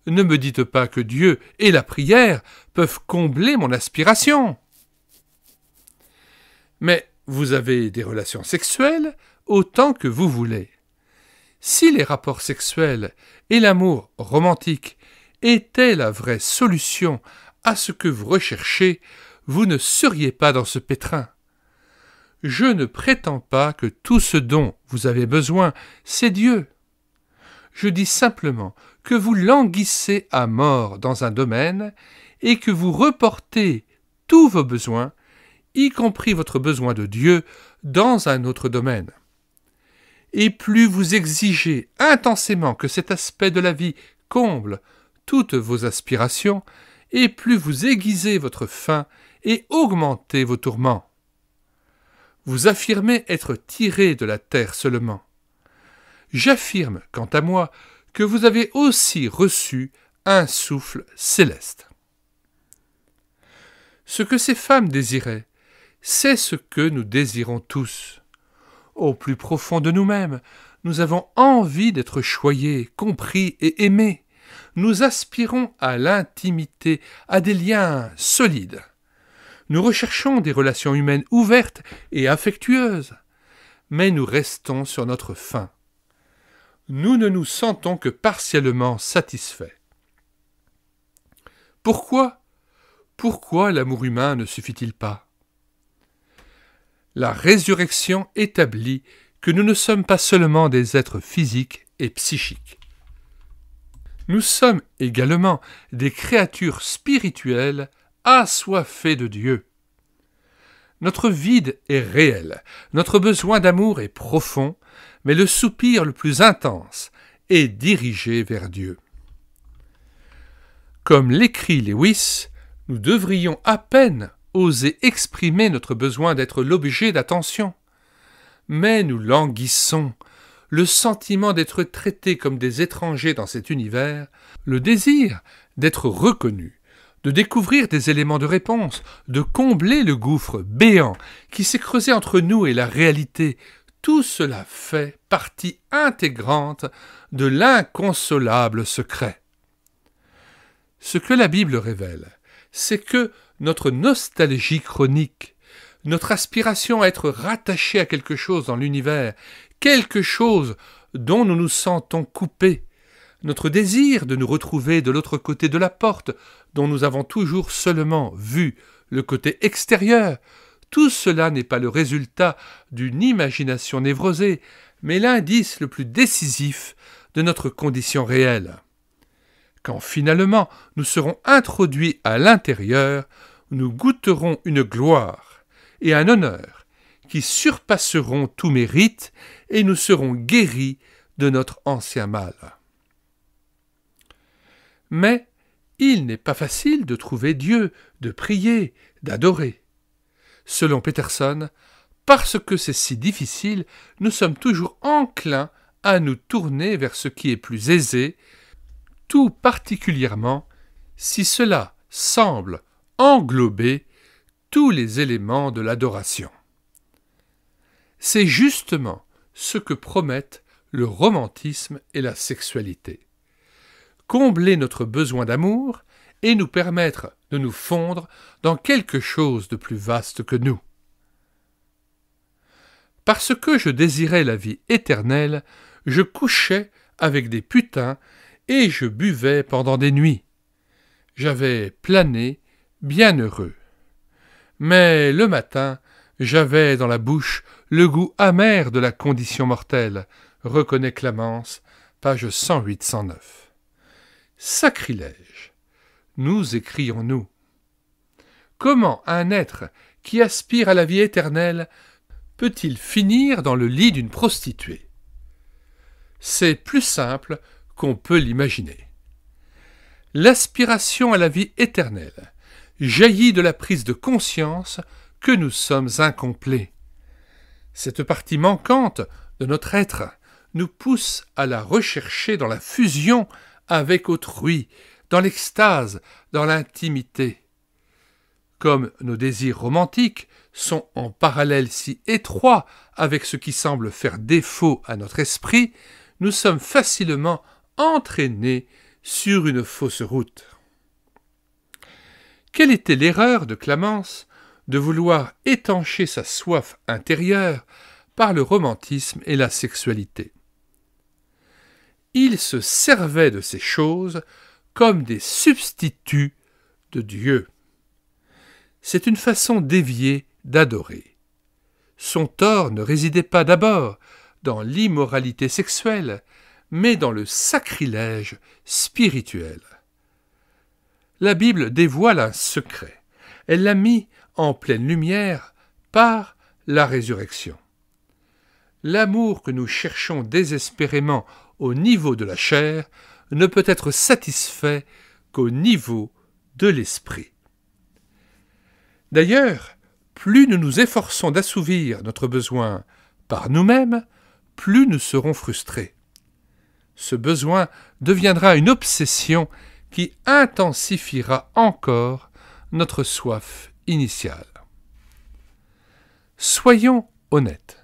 Ne me dites pas que Dieu et la prière peuvent combler mon aspiration. Mais vous avez des relations sexuelles autant que vous voulez. Si les rapports sexuels et l'amour romantique étaient la vraie solution à ce que vous recherchez, vous ne seriez pas dans ce pétrin. Je ne prétends pas que tout ce dont vous avez besoin, c'est Dieu. Je dis simplement que vous languissez à mort dans un domaine et que vous reportez tous vos besoins, y compris votre besoin de Dieu, dans un autre domaine. Et plus vous exigez intensément que cet aspect de la vie comble toutes vos aspirations, et plus vous aiguisez votre faim et augmentez vos tourments. Vous affirmez être tiré de la terre seulement. J'affirme, quant à moi, que vous avez aussi reçu un souffle céleste. Ce que ces femmes désiraient, c'est ce que nous désirons tous. Au plus profond de nous-mêmes, nous avons envie d'être choyés, compris et aimés. Nous aspirons à l'intimité, à des liens solides. Nous recherchons des relations humaines ouvertes et affectueuses, mais nous restons sur notre faim. Nous ne nous sentons que partiellement satisfaits. Pourquoi l'amour humain ne suffit-il pas? La résurrection établit que nous ne sommes pas seulement des êtres physiques et psychiques. Nous sommes également des créatures spirituelles assoiffées de Dieu. Notre vide est réel, notre besoin d'amour est profond, mais le soupir le plus intense est dirigé vers Dieu. Comme l'écrit Lewis, nous devrions à peine oser exprimer notre besoin d'être l'objet d'attention. Mais nous languissons, le sentiment d'être traités comme des étrangers dans cet univers, le désir d'être reconnus, de découvrir des éléments de réponse, de combler le gouffre béant qui s'est creusé entre nous et la réalité, tout cela fait partie intégrante de l'inconsolable secret. Ce que la Bible révèle, c'est que notre nostalgie chronique, notre aspiration à être rattaché à quelque chose dans l'univers, quelque chose dont nous nous sentons coupés, notre désir de nous retrouver de l'autre côté de la porte, dont nous avons toujours seulement vu le côté extérieur, tout cela n'est pas le résultat d'une imagination névrosée, mais l'indice le plus décisif de notre condition réelle. Quand finalement nous serons introduits à l'intérieur, nous goûterons une gloire et un honneur qui surpasseront tout mérite et nous serons guéris de notre ancien mal. Mais il n'est pas facile de trouver Dieu, de prier, d'adorer. Selon Peterson, parce que c'est si difficile, nous sommes toujours enclins à nous tourner vers ce qui est plus aisé, tout particulièrement si cela semble englober tous les éléments de l'adoration. C'est justement ce que promettent le romantisme et la sexualité. Combler notre besoin d'amour et nous permettre de nous fondre dans quelque chose de plus vaste que nous. Parce que je désirais la vie éternelle, je couchais avec des putains et je buvais pendant des nuits. J'avais plané, bien heureux. Mais le matin, j'avais dans la bouche le goût amer de la condition mortelle, reconnaît Clamence, page 108-109. Sacrilège, nous écrions-nous. Comment un être qui aspire à la vie éternelle peut-il finir dans le lit d'une prostituée? C'est plus simple qu'on peut l'imaginer. L'aspiration à la vie éternelle jaillit de la prise de conscience que nous sommes incomplets. Cette partie manquante de notre être nous pousse à la rechercher dans la fusion avec autrui, dans l'extase, dans l'intimité. Comme nos désirs romantiques sont en parallèle si étroits avec ce qui semble faire défaut à notre esprit, nous sommes facilement entraînés sur une fausse route. Quelle était l'erreur de Clamence de vouloir étancher sa soif intérieure par le romantisme et la sexualité? Il se servait de ces choses comme des substituts de Dieu. C'est une façon déviée d'adorer. Son tort ne résidait pas d'abord dans l'immoralité sexuelle, mais dans le sacrilège spirituel. La Bible dévoile un secret. Elle l'a mis en pleine lumière par la résurrection. L'amour que nous cherchons désespérément au niveau de la chair ne peut être satisfait qu'au niveau de l'esprit. D'ailleurs, plus nous nous efforçons d'assouvir notre besoin par nous-mêmes, plus nous serons frustrés. Ce besoin deviendra une obsession qui intensifiera encore notre soif initiale. Soyons honnêtes.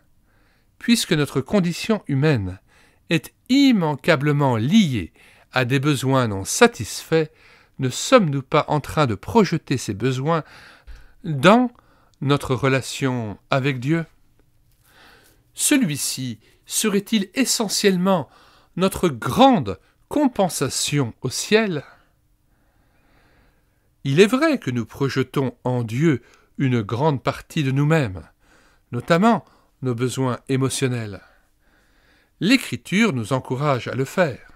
Puisque notre condition humaine est immanquablement liée à des besoins non satisfaits, ne sommes-nous pas en train de projeter ces besoins dans notre relation avec Dieu? Celui-ci serait-il essentiellement notre grande compensation au ciel? Il est vrai que nous projetons en Dieu une grande partie de nous-mêmes, notamment nos besoins émotionnels. L'Écriture nous encourage à le faire.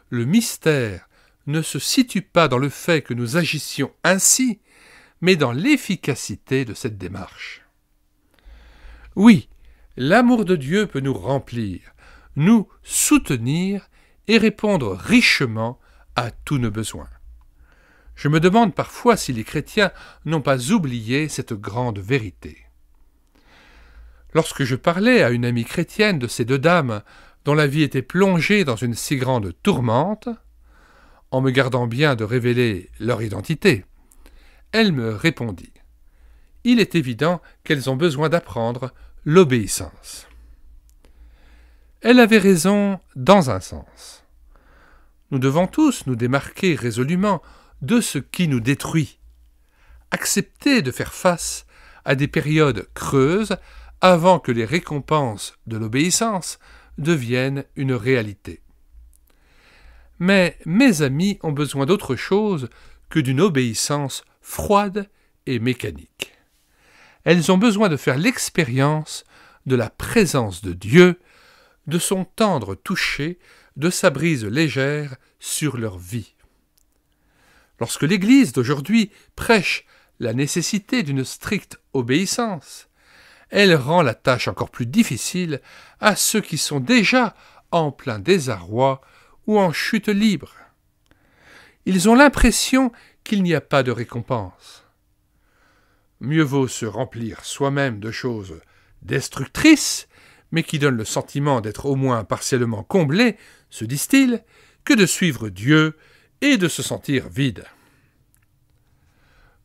Le mystère ne se situe pas dans le fait que nous agissions ainsi, mais dans l'efficacité de cette démarche. Oui, l'amour de Dieu peut nous remplir, nous soutenir et répondre richement à tous nos besoins. Je me demande parfois si les chrétiens n'ont pas oublié cette grande vérité. Lorsque je parlais à une amie chrétienne de ces deux dames dont la vie était plongée dans une si grande tourmente, en me gardant bien de révéler leur identité, elle me répondit « Il est évident qu'elles ont besoin d'apprendre l'obéissance. » Elle avait raison dans un sens. Nous devons tous nous démarquer résolument de ce qui nous détruit. Accepter de faire face à des périodes creuses avant que les récompenses de l'obéissance deviennent une réalité. Mais mes amis ont besoin d'autre chose que d'une obéissance froide et mécanique. Elles ont besoin de faire l'expérience de la présence de Dieu, de son tendre toucher, de sa brise légère sur leur vie. Lorsque l'Église d'aujourd'hui prêche la nécessité d'une stricte obéissance, elle rend la tâche encore plus difficile à ceux qui sont déjà en plein désarroi ou en chute libre. Ils ont l'impression qu'il n'y a pas de récompense. Mieux vaut se remplir soi-même de choses destructrices, mais qui donnent le sentiment d'être au moins partiellement comblé, se disent-ils, que de suivre Dieu et de se sentir vide.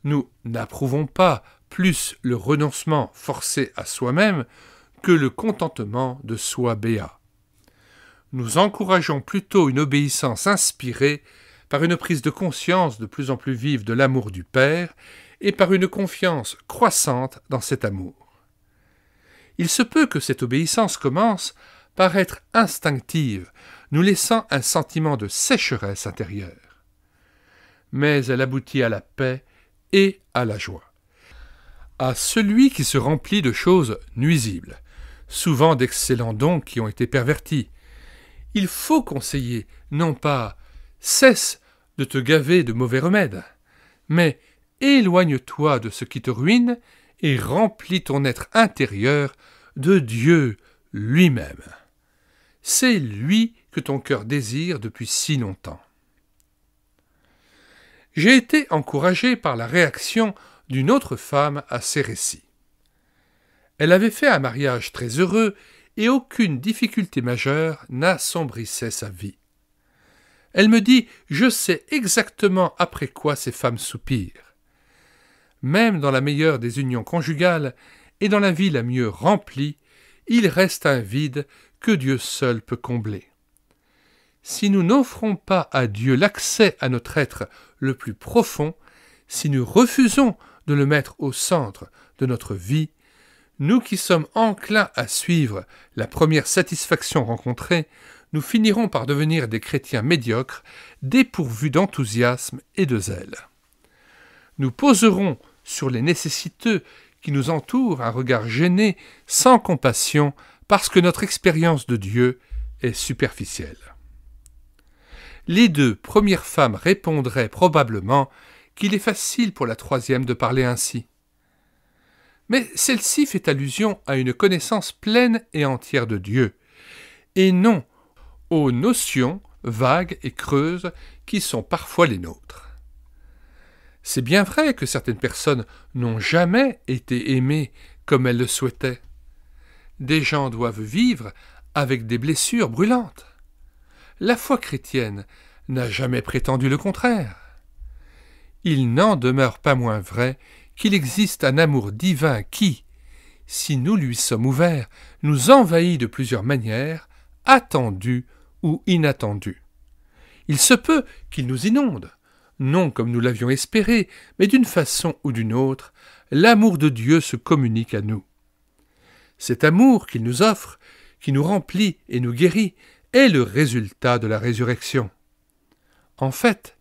Nous n'approuvons pas plus le renoncement forcé à soi-même que le contentement de soi béat. Nous encourageons plutôt une obéissance inspirée par une prise de conscience de plus en plus vive de l'amour du Père et par une confiance croissante dans cet amour. Il se peut que cette obéissance commence par être instinctive, nous laissant un sentiment de sécheresse intérieure. Mais elle aboutit à la paix et à la joie. À celui qui se remplit de choses nuisibles, souvent d'excellents dons qui ont été pervertis, il faut conseiller, non pas « cesse de te gaver de mauvais remèdes », mais « éloigne-toi de ce qui te ruine et remplis ton être intérieur de Dieu lui-même. » C'est lui que ton cœur désire depuis si longtemps. J'ai été encouragé par la réaction d'une autre femme à ces récits. Elle avait fait un mariage très heureux et aucune difficulté majeure n'assombrissait sa vie. Elle me dit « Je sais exactement après quoi ces femmes soupirent. » Même dans la meilleure des unions conjugales et dans la vie la mieux remplie, il reste un vide que Dieu seul peut combler. Si nous n'offrons pas à Dieu l'accès à notre être le plus profond, si nous refusons de le mettre au centre de notre vie, nous qui sommes enclins à suivre la première satisfaction rencontrée, nous finirons par devenir des chrétiens médiocres, dépourvus d'enthousiasme et de zèle. Nous poserons sur les nécessiteux qui nous entourent un regard gêné, sans compassion, parce que notre expérience de Dieu est superficielle. Les deux premières femmes répondraient probablement qu'il est facile pour la troisième de parler ainsi. Mais celle-ci fait allusion à une connaissance pleine et entière de Dieu, et non aux notions vagues et creuses qui sont parfois les nôtres. C'est bien vrai que certaines personnes n'ont jamais été aimées comme elles le souhaitaient. Des gens doivent vivre avec des blessures brûlantes. La foi chrétienne n'a jamais prétendu le contraire. Il n'en demeure pas moins vrai qu'il existe un amour divin qui, si nous lui sommes ouverts, nous envahit de plusieurs manières, attendues ou inattendues. Il se peut qu'il nous inonde, non comme nous l'avions espéré, mais d'une façon ou d'une autre, l'amour de Dieu se communique à nous. Cet amour qu'il nous offre, qui nous remplit et nous guérit, est le résultat de la résurrection. En fait,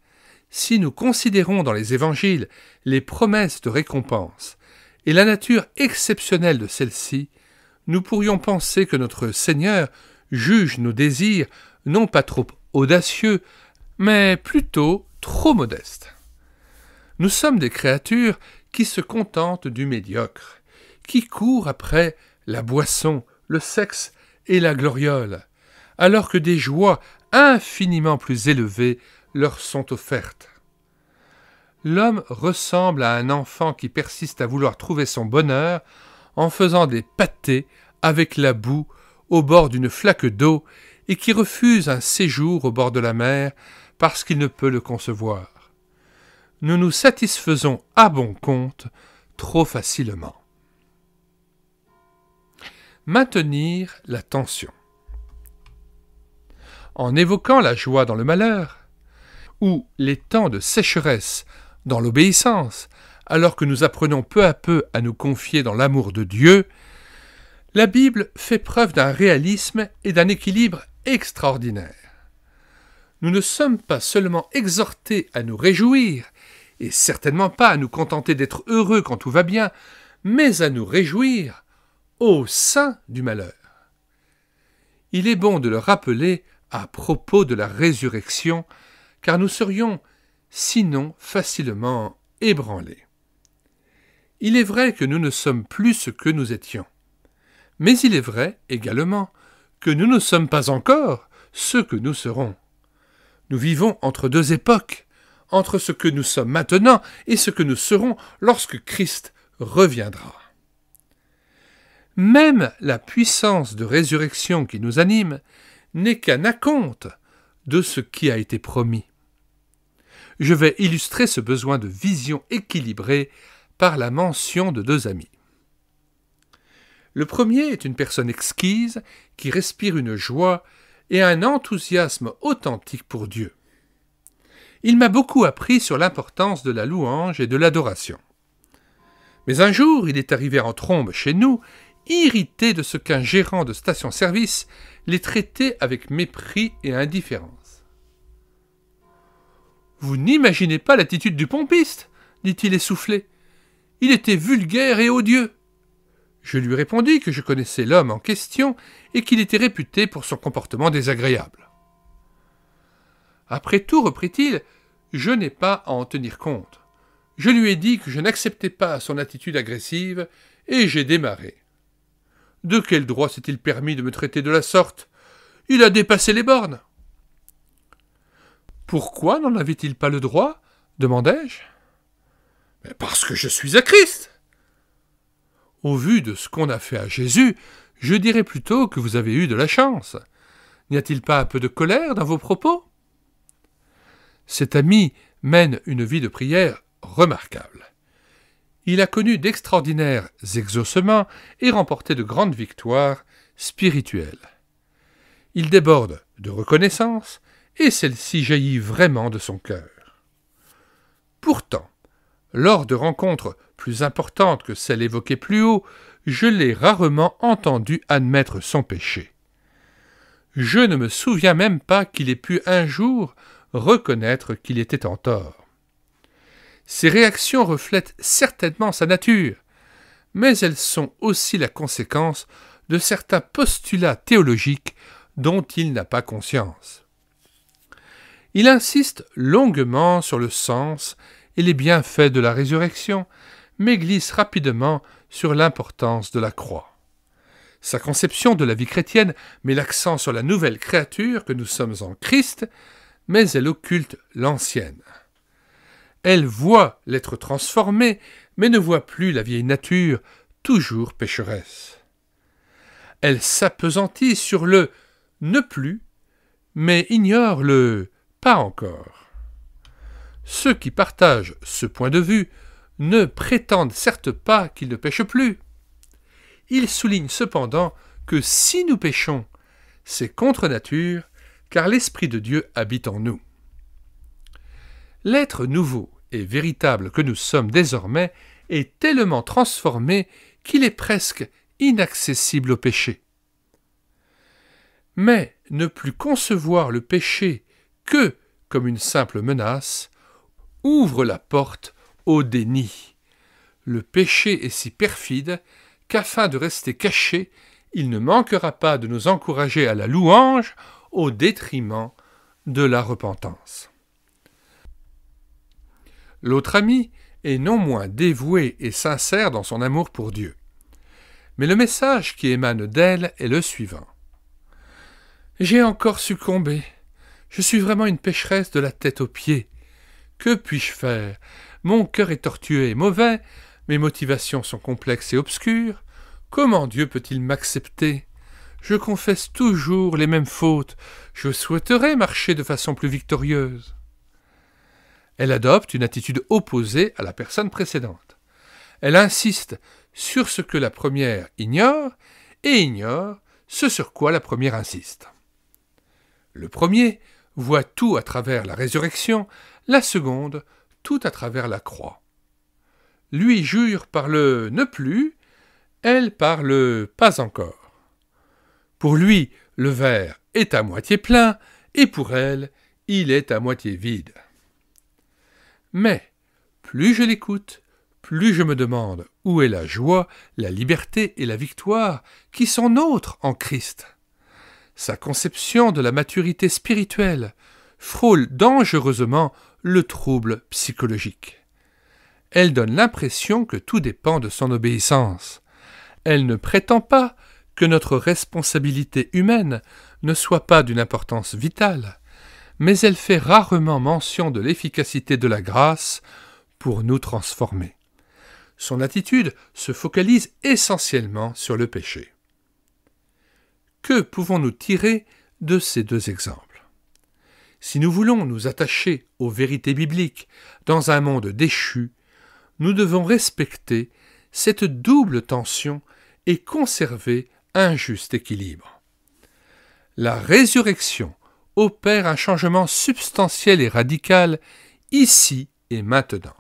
si nous considérons dans les évangiles les promesses de récompense et la nature exceptionnelle de celle-ci, nous pourrions penser que notre Seigneur juge nos désirs non pas trop audacieux, mais plutôt trop modestes. Nous sommes des créatures qui se contentent du médiocre, qui courent après la boisson, le sexe et la gloriole, alors que des joies infiniment plus élevées leur sont offertes. L'homme ressemble à un enfant qui persiste à vouloir trouver son bonheur en faisant des pâtés avec la boue au bord d'une flaque d'eau et qui refuse un séjour au bord de la mer parce qu'il ne peut le concevoir. Nous nous satisfaisons à bon compte trop facilement. Maintenir la tension. En évoquant la joie dans le malheur, ou les temps de sécheresse dans l'obéissance, alors que nous apprenons peu à peu à nous confier dans l'amour de Dieu, la Bible fait preuve d'un réalisme et d'un équilibre extraordinaires. Nous ne sommes pas seulement exhortés à nous réjouir, et certainement pas à nous contenter d'être heureux quand tout va bien, mais à nous réjouir au sein du malheur. Il est bon de le rappeler à propos de la résurrection, car nous serions sinon facilement ébranlés. Il est vrai que nous ne sommes plus ce que nous étions, mais il est vrai également que nous ne sommes pas encore ce que nous serons. Nous vivons entre deux époques, entre ce que nous sommes maintenant et ce que nous serons lorsque Christ reviendra. Même la puissance de résurrection qui nous anime n'est qu'un acompte de ce qui a été promis. Je vais illustrer ce besoin de vision équilibrée par la mention de deux amis. Le premier est une personne exquise qui respire une joie et un enthousiasme authentique pour Dieu. Il m'a beaucoup appris sur l'importance de la louange et de l'adoration. Mais un jour, il est arrivé en trombe chez nous, irrité de ce qu'un gérant de station-service les traitait avec mépris et indifférence. « Vous n'imaginez pas l'attitude du pompiste, dit-il essoufflé. Il était vulgaire et odieux. » Je lui répondis que je connaissais l'homme en question et qu'il était réputé pour son comportement désagréable. « Après tout, reprit-il, je n'ai pas à en tenir compte. Je lui ai dit que je n'acceptais pas son attitude agressive et j'ai démarré. De quel droit s'est-il permis de me traiter de la sorte? Il a dépassé les bornes. » « Pourquoi n'en avait-il pas le droit ? Demandai-je. « Parce que je suis à Christ. » Au vu de ce qu'on a fait à Jésus, je dirais plutôt que vous avez eu de la chance. N'y a-t-il pas un peu de colère dans vos propos? Cet ami mène une vie de prière remarquable. Il a connu d'extraordinaires exaucements et remporté de grandes victoires spirituelles. Il déborde de reconnaissance et celle-ci jaillit vraiment de son cœur. Pourtant, lors de rencontres plus importantes que celles évoquées plus haut, je l'ai rarement entendu admettre son péché. Je ne me souviens même pas qu'il ait pu un jour reconnaître qu'il était en tort. Ces réactions reflètent certainement sa nature, mais elles sont aussi la conséquence de certains postulats théologiques dont il n'a pas conscience. Il insiste longuement sur le sens et les bienfaits de la résurrection, mais glisse rapidement sur l'importance de la croix. Sa conception de la vie chrétienne met l'accent sur la nouvelle créature que nous sommes en Christ, mais elle occulte l'ancienne. Elle voit l'être transformé, mais ne voit plus la vieille nature, toujours pécheresse. Elle s'appesantit sur le « ne plus », mais ignore le « pas encore ». Ceux qui partagent ce point de vue ne prétendent certes pas qu'ils ne pêchent plus. il souligne cependant que si nous péchons, c'est contre nature, car l'Esprit de Dieu habite en nous. L'être nouveau et véritable que nous sommes désormais est tellement transformé qu'il est presque inaccessible au péché. Mais ne plus concevoir le péché que comme une simple menace ouvre la porte au déni. Le péché est si perfide qu'afin de rester caché, il ne manquera pas de nous encourager à la louange au détriment de la repentance. L'autre amie est non moins dévouée et sincère dans son amour pour Dieu. Mais le message qui émane d'elle est le suivant. « J'ai encore succombé. Je suis vraiment une pécheresse de la tête aux pieds. Que puis-je faire? Mon cœur est tortueux et mauvais, mes motivations sont complexes et obscures. Comment Dieu peut-il m'accepter? Je confesse toujours les mêmes fautes. Je souhaiterais marcher de façon plus victorieuse. » Elle adopte une attitude opposée à la personne précédente. Elle insiste sur ce que la première ignore et ignore ce sur quoi la première insiste. Le premier voit tout à travers la résurrection, la seconde tout à travers la croix. Lui jure par le « ne plus », elle par le « pas encore ». Pour lui, le verre est à moitié plein, et pour elle, il est à moitié vide. Mais, plus je l'écoute, plus je me demande où est la joie, la liberté et la victoire qui sont nôtres en Christ. Sa conception de la maturité spirituelle frôle dangereusement le trouble psychologique. Elle donne l'impression que tout dépend de son obéissance. Elle ne prétend pas que notre responsabilité humaine ne soit pas d'une importance vitale, mais elle fait rarement mention de l'efficacité de la grâce pour nous transformer. Son attitude se focalise essentiellement sur le péché. Que pouvons-nous tirer de ces deux exemples? Si nous voulons nous attacher aux vérités bibliques dans un monde déchu, nous devons respecter cette double tension et conserver un juste équilibre. La résurrection opère un changement substantiel et radical ici et maintenant.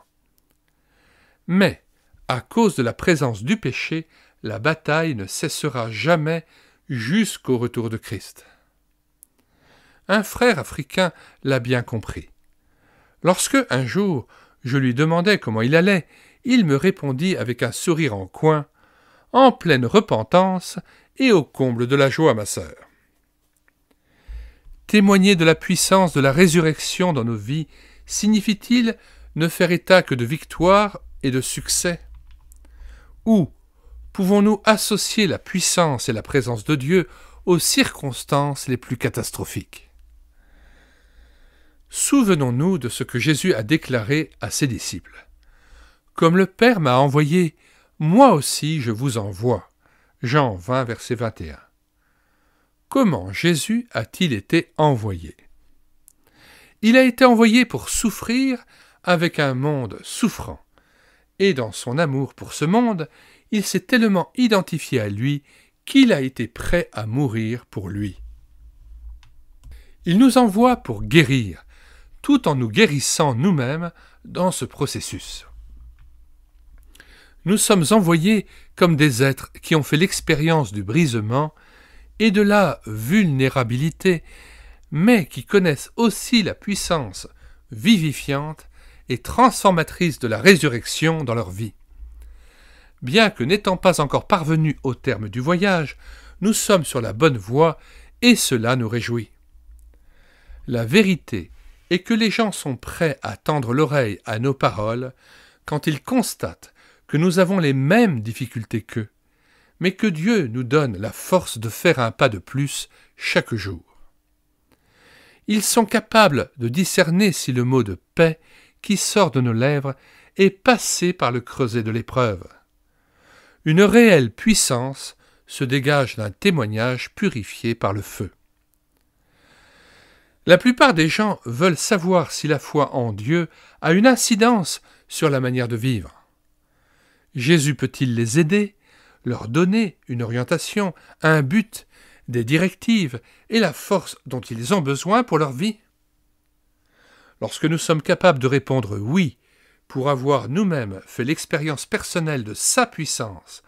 Mais, à cause de la présence du péché, la bataille ne cessera jamais jusqu'au retour de Christ. Un frère africain l'a bien compris. Lorsque, un jour, je lui demandai comment il allait, il me répondit avec un sourire en coin, en pleine repentance et au comble de la joie, ma sœur. Témoigner de la puissance de la résurrection dans nos vies signifie-t-il ne faire état que de victoire et de succès? Ou pouvons-nous associer la puissance et la présence de Dieu aux circonstances les plus catastrophiques? Souvenons-nous de ce que Jésus a déclaré à ses disciples. « Comme le Père m'a envoyé, moi aussi je vous envoie. » Jean 20, verset 21. Comment Jésus a-t-il été envoyé? Il a été envoyé pour souffrir avec un monde souffrant. Et dans son amour pour ce monde, il s'est tellement identifié à lui qu'il a été prêt à mourir pour lui. Il nous envoie pour guérir, tout en nous guérissant nous-mêmes dans ce processus. Nous sommes envoyés comme des êtres qui ont fait l'expérience du brisement et de la vulnérabilité, mais qui connaissent aussi la puissance vivifiante et transformatrice de la résurrection dans leur vie. Bien que n'étant pas encore parvenus au terme du voyage, nous sommes sur la bonne voie et cela nous réjouit. La vérité est que les gens sont prêts à tendre l'oreille à nos paroles quand ils constatent que nous avons les mêmes difficultés qu'eux, mais que Dieu nous donne la force de faire un pas de plus chaque jour. Ils sont capables de discerner si le mot de paix qui sort de nos lèvres est passé par le creuset de l'épreuve. Une réelle puissance se dégage d'un témoignage purifié par le feu. La plupart des gens veulent savoir si la foi en Dieu a une incidence sur la manière de vivre. Jésus peut-il les aider, leur donner une orientation, un but, des directives et la force dont ils ont besoin pour leur vie? Lorsque nous sommes capables de répondre oui, pour avoir nous-mêmes fait l'expérience personnelle de sa puissance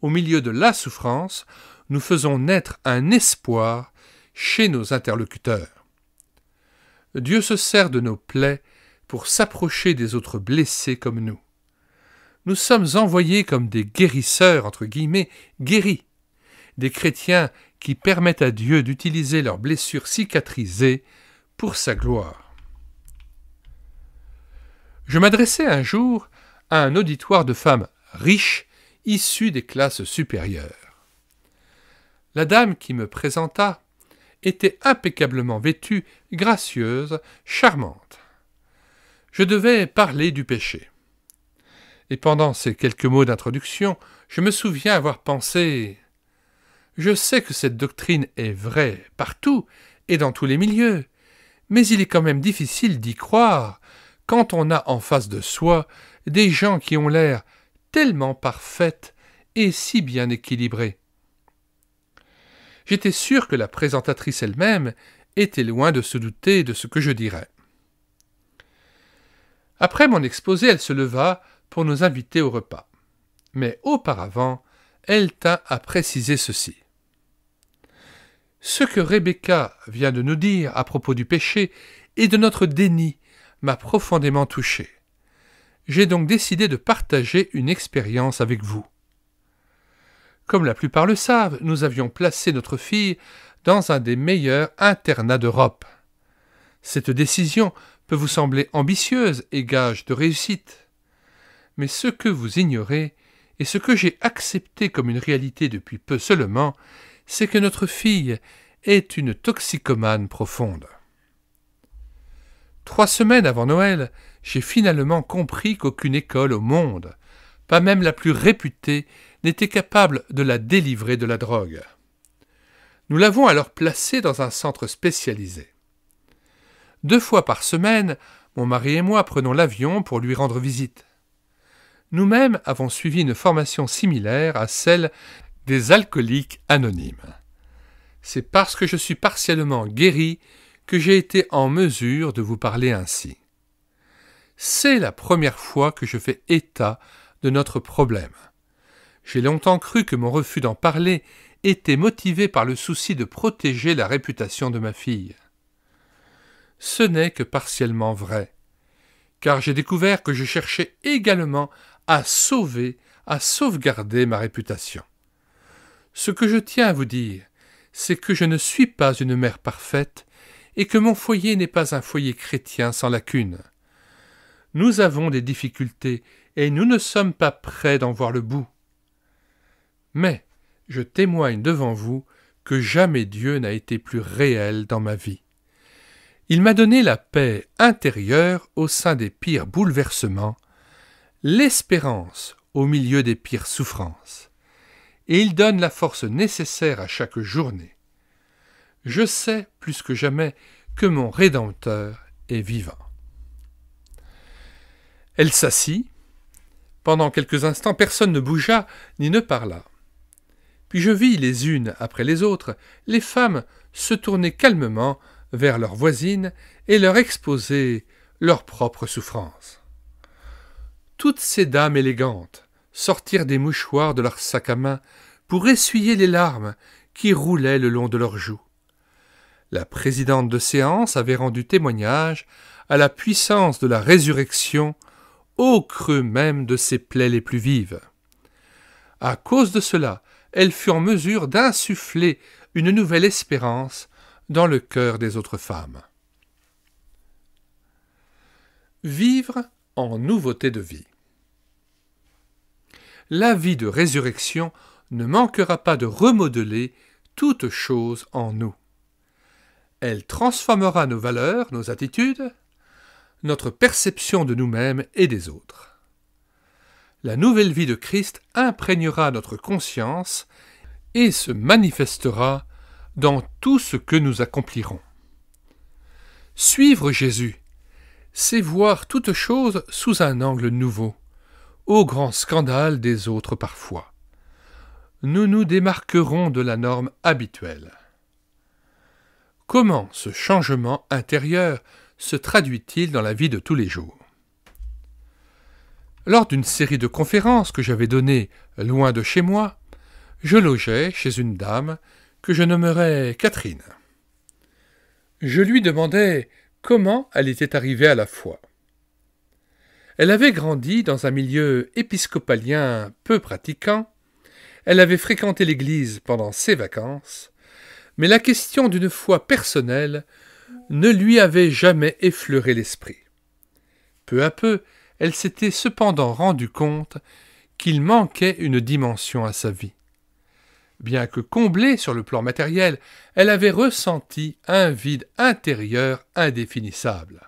au milieu de la souffrance, nous faisons naître un espoir chez nos interlocuteurs. Dieu se sert de nos plaies pour s'approcher des autres blessés comme nous. Nous sommes envoyés comme des guérisseurs, entre guillemets, guéris, des chrétiens qui permettent à Dieu d'utiliser leurs blessures cicatrisées pour sa gloire. Je m'adressais un jour à un auditoire de femmes riches issues des classes supérieures. La dame qui me présenta était impeccablement vêtue, gracieuse, charmante. Je devais parler du péché. Et pendant ces quelques mots d'introduction, je me souviens avoir pensé « Je sais que cette doctrine est vraie partout et dans tous les milieux, mais il est quand même difficile d'y croire quand on a en face de soi des gens qui ont l'air tellement parfaits et si bien équilibrés. » J'étais sûr que la présentatrice elle-même était loin de se douter de ce que je dirais. Après mon exposé, elle se leva pour nous inviter au repas. Mais auparavant, elle tint à préciser ceci. Ce que Rebecca vient de nous dire à propos du péché et de notre déni m'a profondément touché. J'ai donc décidé de partager une expérience avec vous. Comme la plupart le savent, nous avions placé notre fille dans un des meilleurs internats d'Europe. Cette décision peut vous sembler ambitieuse et gage de réussite. Mais ce que vous ignorez, et ce que j'ai accepté comme une réalité depuis peu seulement, c'est que notre fille est une toxicomane profonde. 3 semaines avant Noël, j'ai finalement compris qu'aucune école au monde, pas même la plus réputée, n'était capable de la délivrer de la drogue. Nous l'avons alors placée dans un centre spécialisé. 2 fois par semaine, mon mari et moi prenons l'avion pour lui rendre visite. Nous-mêmes avons suivi une formation similaire à celle des alcooliques anonymes. C'est parce que je suis partiellement guéri que j'ai été en mesure de vous parler ainsi. C'est la première fois que je fais état de notre problème. J'ai longtemps cru que mon refus d'en parler était motivé par le souci de protéger la réputation de ma fille. Ce n'est que partiellement vrai, car j'ai découvert que je cherchais également à sauvegarder ma réputation. Ce que je tiens à vous dire, c'est que je ne suis pas une mère parfaite et que mon foyer n'est pas un foyer chrétien sans lacune. Nous avons des difficultés et nous ne sommes pas prêts d'en voir le bout. Mais je témoigne devant vous que jamais Dieu n'a été plus réel dans ma vie. Il m'a donné la paix intérieure au sein des pires bouleversements, l'espérance au milieu des pires souffrances, et il donne la force nécessaire à chaque journée. Je sais plus que jamais que mon Rédempteur est vivant. Elle s'assit. Pendant quelques instants, personne ne bougea ni ne parla. Puis je vis les unes après les autres les femmes se tourner calmement vers leurs voisines et leur exposer leurs propres souffrances. Toutes ces dames élégantes sortirent des mouchoirs de leurs sacs à main pour essuyer les larmes qui roulaient le long de leurs joues. La présidente de séance avait rendu témoignage à la puissance de la résurrection au creux même de ses plaies les plus vives. À cause de cela, elle fut en mesure d'insuffler une nouvelle espérance dans le cœur des autres femmes. Vivre en nouveauté de vie. La vie de résurrection ne manquera pas de remodeler toute chose en nous. Elle transformera nos valeurs, nos attitudes, notre perception de nous-mêmes et des autres. La nouvelle vie de Christ imprégnera notre conscience et se manifestera dans tout ce que nous accomplirons. Suivre Jésus, c'est voir toute chose sous un angle nouveau, au grand scandale des autres parfois. nous nous démarquerons de la norme habituelle. Comment ce changement intérieur se traduit-il dans la vie de tous les jours? Lors d'une série de conférences que j'avais données loin de chez moi, je logeais chez une dame que je nommerais Catherine. Je lui demandais comment elle était arrivée à la foi. Elle avait grandi dans un milieu épiscopalien peu pratiquant, elle avait fréquenté l'église pendant ses vacances, mais la question d'une foi personnelle ne lui avait jamais effleuré l'esprit. Peu à peu, elle s'était cependant rendue compte qu'il manquait une dimension à sa vie. Bien que comblée sur le plan matériel, elle avait ressenti un vide intérieur indéfinissable.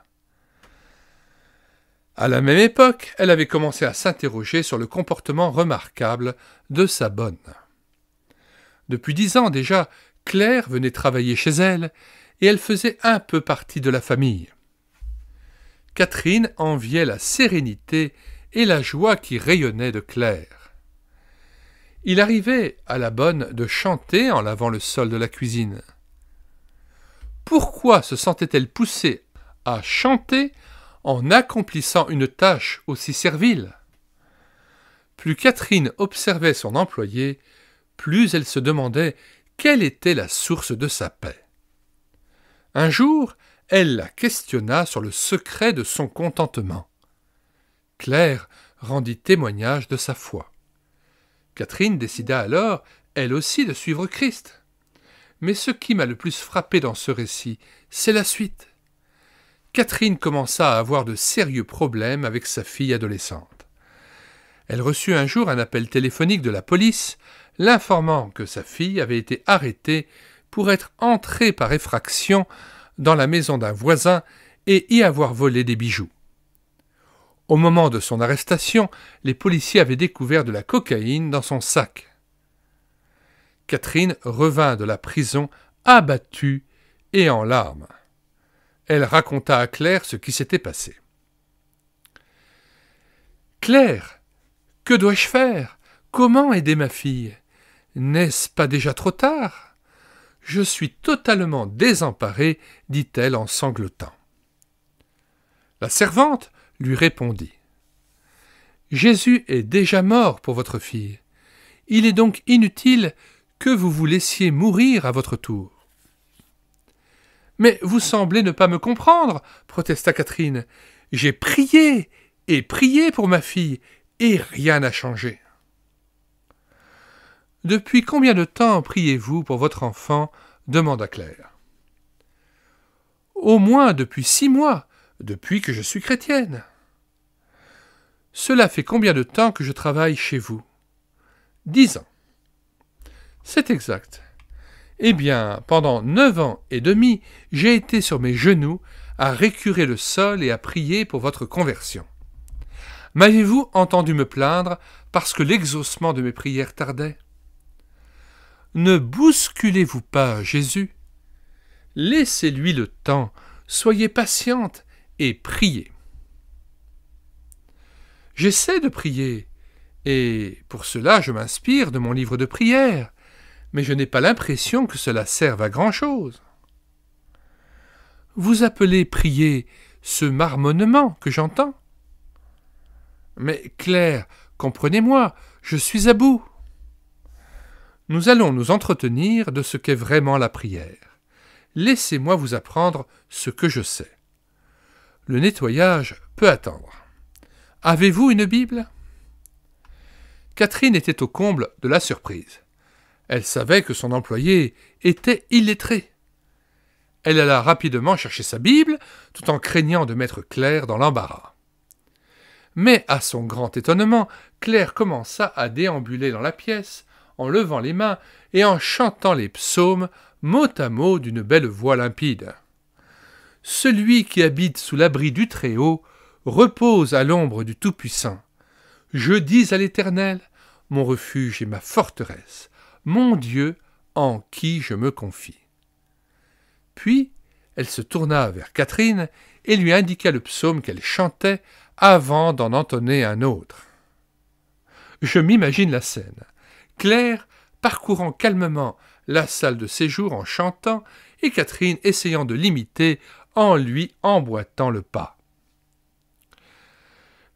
À la même époque, elle avait commencé à s'interroger sur le comportement remarquable de sa bonne. Depuis 10 ans déjà, Claire venait travailler chez elle et elle faisait un peu partie de la famille. Catherine enviait la sérénité et la joie qui rayonnaient de Claire. Il arrivait à la bonne de chanter en lavant le sol de la cuisine. Pourquoi se sentait-elle poussée à chanter en accomplissant une tâche aussi servile? Plus Catherine observait son employé, plus elle se demandait quelle était la source de sa paix. Un jour, elle la questionna sur le secret de son contentement. Claire rendit témoignage de sa foi. Catherine décida alors, elle aussi, de suivre Christ. Mais ce qui m'a le plus frappé dans ce récit, c'est la suite. Catherine commença à avoir de sérieux problèmes avec sa fille adolescente. Elle reçut un jour un appel téléphonique de la police, l'informant que sa fille avait été arrêtée pour être entrée par effraction dans la maison d'un voisin et y avoir volé des bijoux. Au moment de son arrestation, les policiers avaient découvert de la cocaïne dans son sac. Catherine revint de la prison abattue et en larmes. Elle raconta à Claire ce qui s'était passé. « Claire, que dois-je faire? Comment aider ma fille? N'est-ce pas déjà trop tard? Je suis totalement désemparée, dit-elle en sanglotant. La servante lui répondit. Jésus est déjà mort pour votre fille. Il est donc inutile que vous vous laissiez mourir à votre tour. Mais vous semblez ne pas me comprendre, protesta Catherine. J'ai prié et prié pour ma fille, et rien n'a changé. Depuis combien de temps priez-vous pour votre enfant? Demanda Claire. Au moins depuis 6 mois, depuis que je suis chrétienne. Cela fait combien de temps que je travaille chez vous? 10 ans. C'est exact. Eh bien, pendant 9 ans et demi, j'ai été sur mes genoux à récurer le sol et à prier pour votre conversion. M'avez-vous entendu me plaindre parce que l'exaucement de mes prières tardait? Ne bousculez-vous pas Jésus. Laissez-lui le temps, soyez patiente et priez. J'essaie de prier, et pour cela je m'inspire de mon livre de prière, mais je n'ai pas l'impression que cela serve à grand-chose. Vous appelez prier ce marmonnement que j'entends? Mais Claire, comprenez-moi, je suis à bout. Nous allons nous entretenir de ce qu'est vraiment la prière. Laissez-moi vous apprendre ce que je sais. Le nettoyage peut attendre. Avez-vous une Bible? Catherine était au comble de la surprise. Elle savait que son employé était illettré. Elle alla rapidement chercher sa Bible, tout en craignant de mettre Claire dans l'embarras. Mais, à son grand étonnement, Claire commença à déambuler dans la pièce, en levant les mains et en chantant les psaumes, mot à mot d'une belle voix limpide. « Celui qui habite sous l'abri du Très-Haut repose à l'ombre du Tout-Puissant. Je dis à l'Éternel, mon refuge et ma forteresse, mon Dieu en qui je me confie. » Puis, elle se tourna vers Catherine et lui indiqua le psaume qu'elle chantait avant d'en entonner un autre. Je m'imagine la scène. Claire parcourant calmement la salle de séjour en chantant et Catherine essayant de l'imiter en lui emboîtant le pas.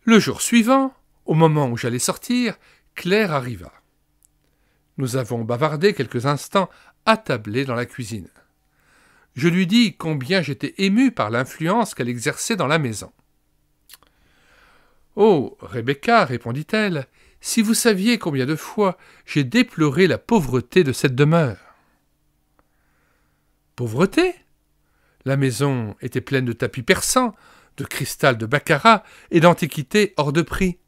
Le jour suivant, au moment où j'allais sortir, Claire arriva. Nous avons bavardé quelques instants attablés dans la cuisine. Je lui dis combien j'étais ému par l'influence qu'elle exerçait dans la maison. « Oh, Rebecca, répondit-elle, si vous saviez combien de fois j'ai déploré la pauvreté de cette demeure. » Pauvreté ? La maison était pleine de tapis persans, de cristal de baccarat et d'antiquités hors de prix.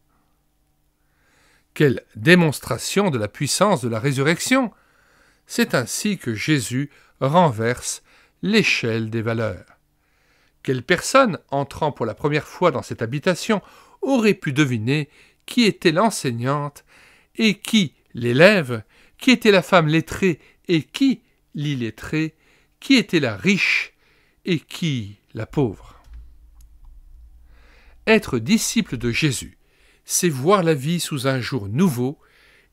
Quelle démonstration de la puissance de la résurrection ! C'est ainsi que Jésus renverse l'échelle des valeurs. Quelle personne, entrant pour la première fois dans cette habitation, aurait pu deviner qui était l'enseignante et qui l'élève, qui était la femme lettrée et qui l'illettrée, qui était la riche et qui la pauvre. Être disciple de Jésus, c'est voir la vie sous un jour nouveau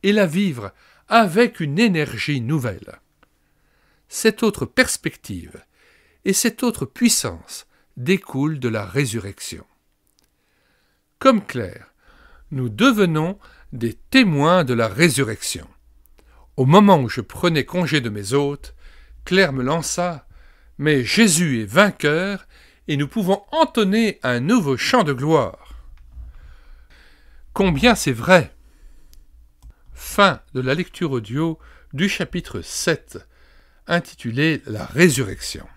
et la vivre avec une énergie nouvelle. Cette autre perspective et cette autre puissance découlent de la résurrection. Comme Claire, nous devenons des témoins de la résurrection. Au moment où je prenais congé de mes hôtes, Claire me lança « Mais Jésus est vainqueur et nous pouvons entonner un nouveau chant de gloire. » Combien c'est vrai! Fin de la lecture audio du chapitre 7, intitulé « La résurrection ».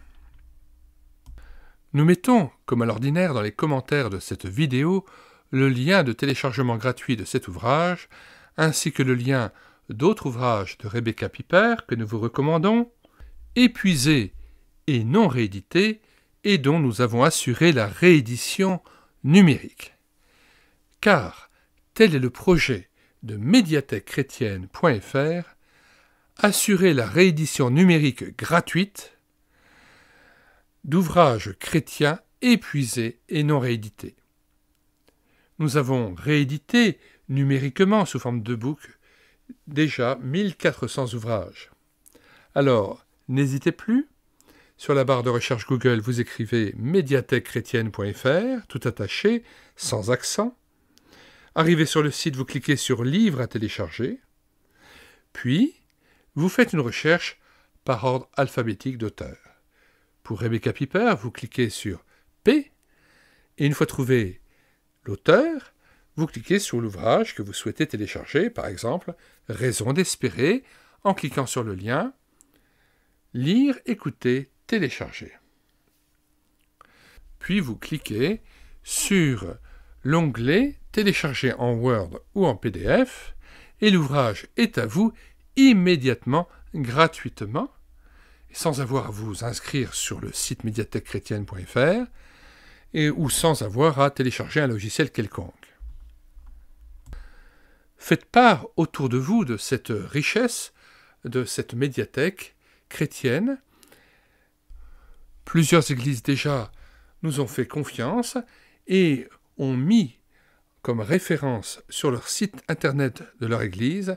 Nous mettons, comme à l'ordinaire dans les commentaires de cette vidéo, le lien de téléchargement gratuit de cet ouvrage, ainsi que le lien d'autres ouvrages de Rebecca Piper que nous vous recommandons, épuisés et non réédités, et dont nous avons assuré la réédition numérique. Car tel est le projet de médiathèquechrétienne.fr, assurer la réédition numérique gratuite d'ouvrages chrétiens épuisés et non réédités. Nous avons réédité numériquement sous forme de book déjà 1400 ouvrages. Alors, n'hésitez plus. Sur la barre de recherche Google, vous écrivez médiathèquechrétienne.fr, tout attaché, sans accent. Arrivé sur le site, vous cliquez sur « Livres à télécharger ». Puis, vous faites une recherche par ordre alphabétique d'auteur. Pour Rebecca Piper, vous cliquez sur « P » et une fois trouvé l'auteur, vous cliquez sur l'ouvrage que vous souhaitez télécharger, par exemple « Raison d'espérer » en cliquant sur le lien « Lire, écouter, télécharger ». Puis vous cliquez sur l'onglet « Télécharger en Word ou en PDF » et l'ouvrage est à vous immédiatement, gratuitement, sans avoir à vous inscrire sur le site médiathèquechrétienne.fr ou sans avoir à télécharger un logiciel quelconque. Faites part autour de vous de cette richesse, de cette médiathèque chrétienne. Plusieurs églises déjà nous ont fait confiance et ont mis comme référence sur leur site internet de leur église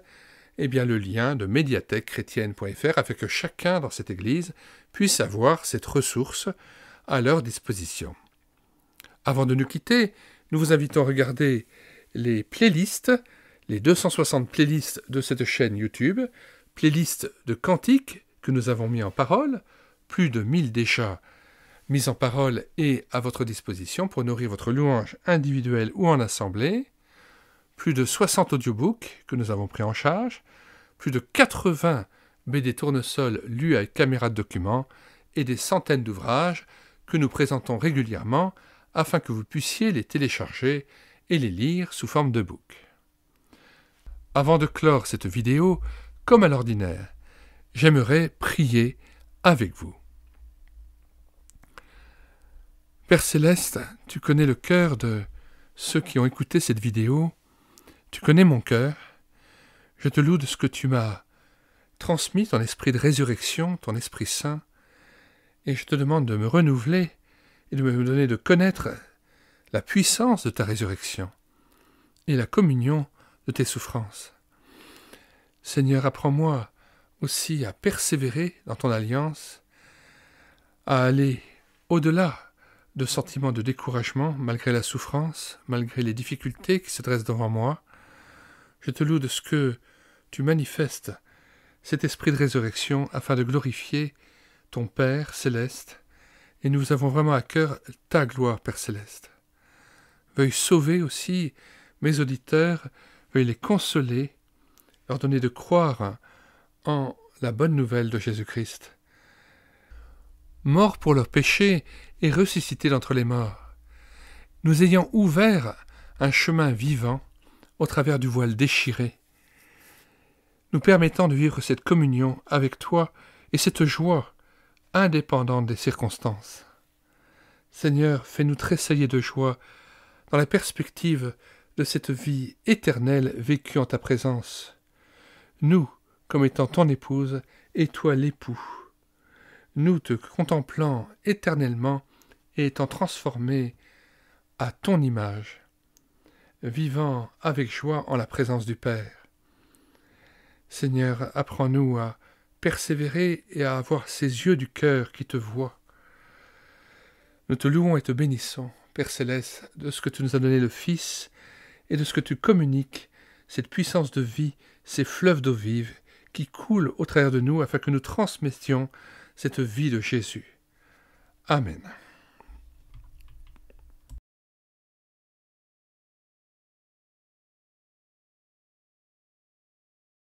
le lien de médiathèquechrétienne.fr afin que chacun dans cette église puisse avoir cette ressource à leur disposition. Avant de nous quitter, nous vous invitons à regarder les playlists, les 260 playlists de cette chaîne YouTube, playlists de cantiques que nous avons mis en parole, plus de 1000 déjà mis en parole et à votre disposition pour nourrir votre louange individuelle ou en assemblée, plus de 60 audiobooks que nous avons pris en charge, plus de 80 BD tournesol lus avec caméra de document et des centaines d'ouvrages que nous présentons régulièrement afin que vous puissiez les télécharger et les lire sous forme de book. Avant de clore cette vidéo, comme à l'ordinaire, j'aimerais prier avec vous. Père Céleste, tu connais le cœur de ceux qui ont écouté cette vidéo. Tu connais mon cœur. Je te loue de ce que tu m'as transmis, ton esprit de résurrection, ton Esprit Saint, et je te demande de me renouveler et de me donner de connaître la puissance de ta résurrection et la communion de tes souffrances. Seigneur, apprends-moi aussi à persévérer dans ton alliance, à aller au-delà de sentiments de découragement, malgré la souffrance, malgré les difficultés qui se dressent devant moi. Je te loue de ce que tu manifestes cet esprit de résurrection afin de glorifier ton Père céleste, et nous avons vraiment à cœur ta gloire, Père céleste. Veuille sauver aussi mes auditeurs, veuille les consoler, leur donner de croire en la bonne nouvelle de Jésus-Christ. Mort pour leurs péchés et ressuscité d'entre les morts, nous ayant ouvert un chemin vivant au travers du voile déchiré, nous permettant de vivre cette communion avec toi et cette joie indépendante des circonstances. Seigneur, fais-nous tressailler de joie dans la perspective de cette vie éternelle vécue en ta présence. Nous, comme étant ton épouse, et toi l'époux. Nous te contemplant éternellement et étant transformés à ton image, vivant avec joie en la présence du Père. Seigneur, apprends-nous à persévérer et à avoir ces yeux du cœur qui te voient. Nous te louons et te bénissons, Père Céleste, de ce que tu nous as donné le Fils et de ce que tu communiques, cette puissance de vie, ces fleuves d'eau vive qui coulent au travers de nous afin que nous transmettions cette vie de Jésus. Amen.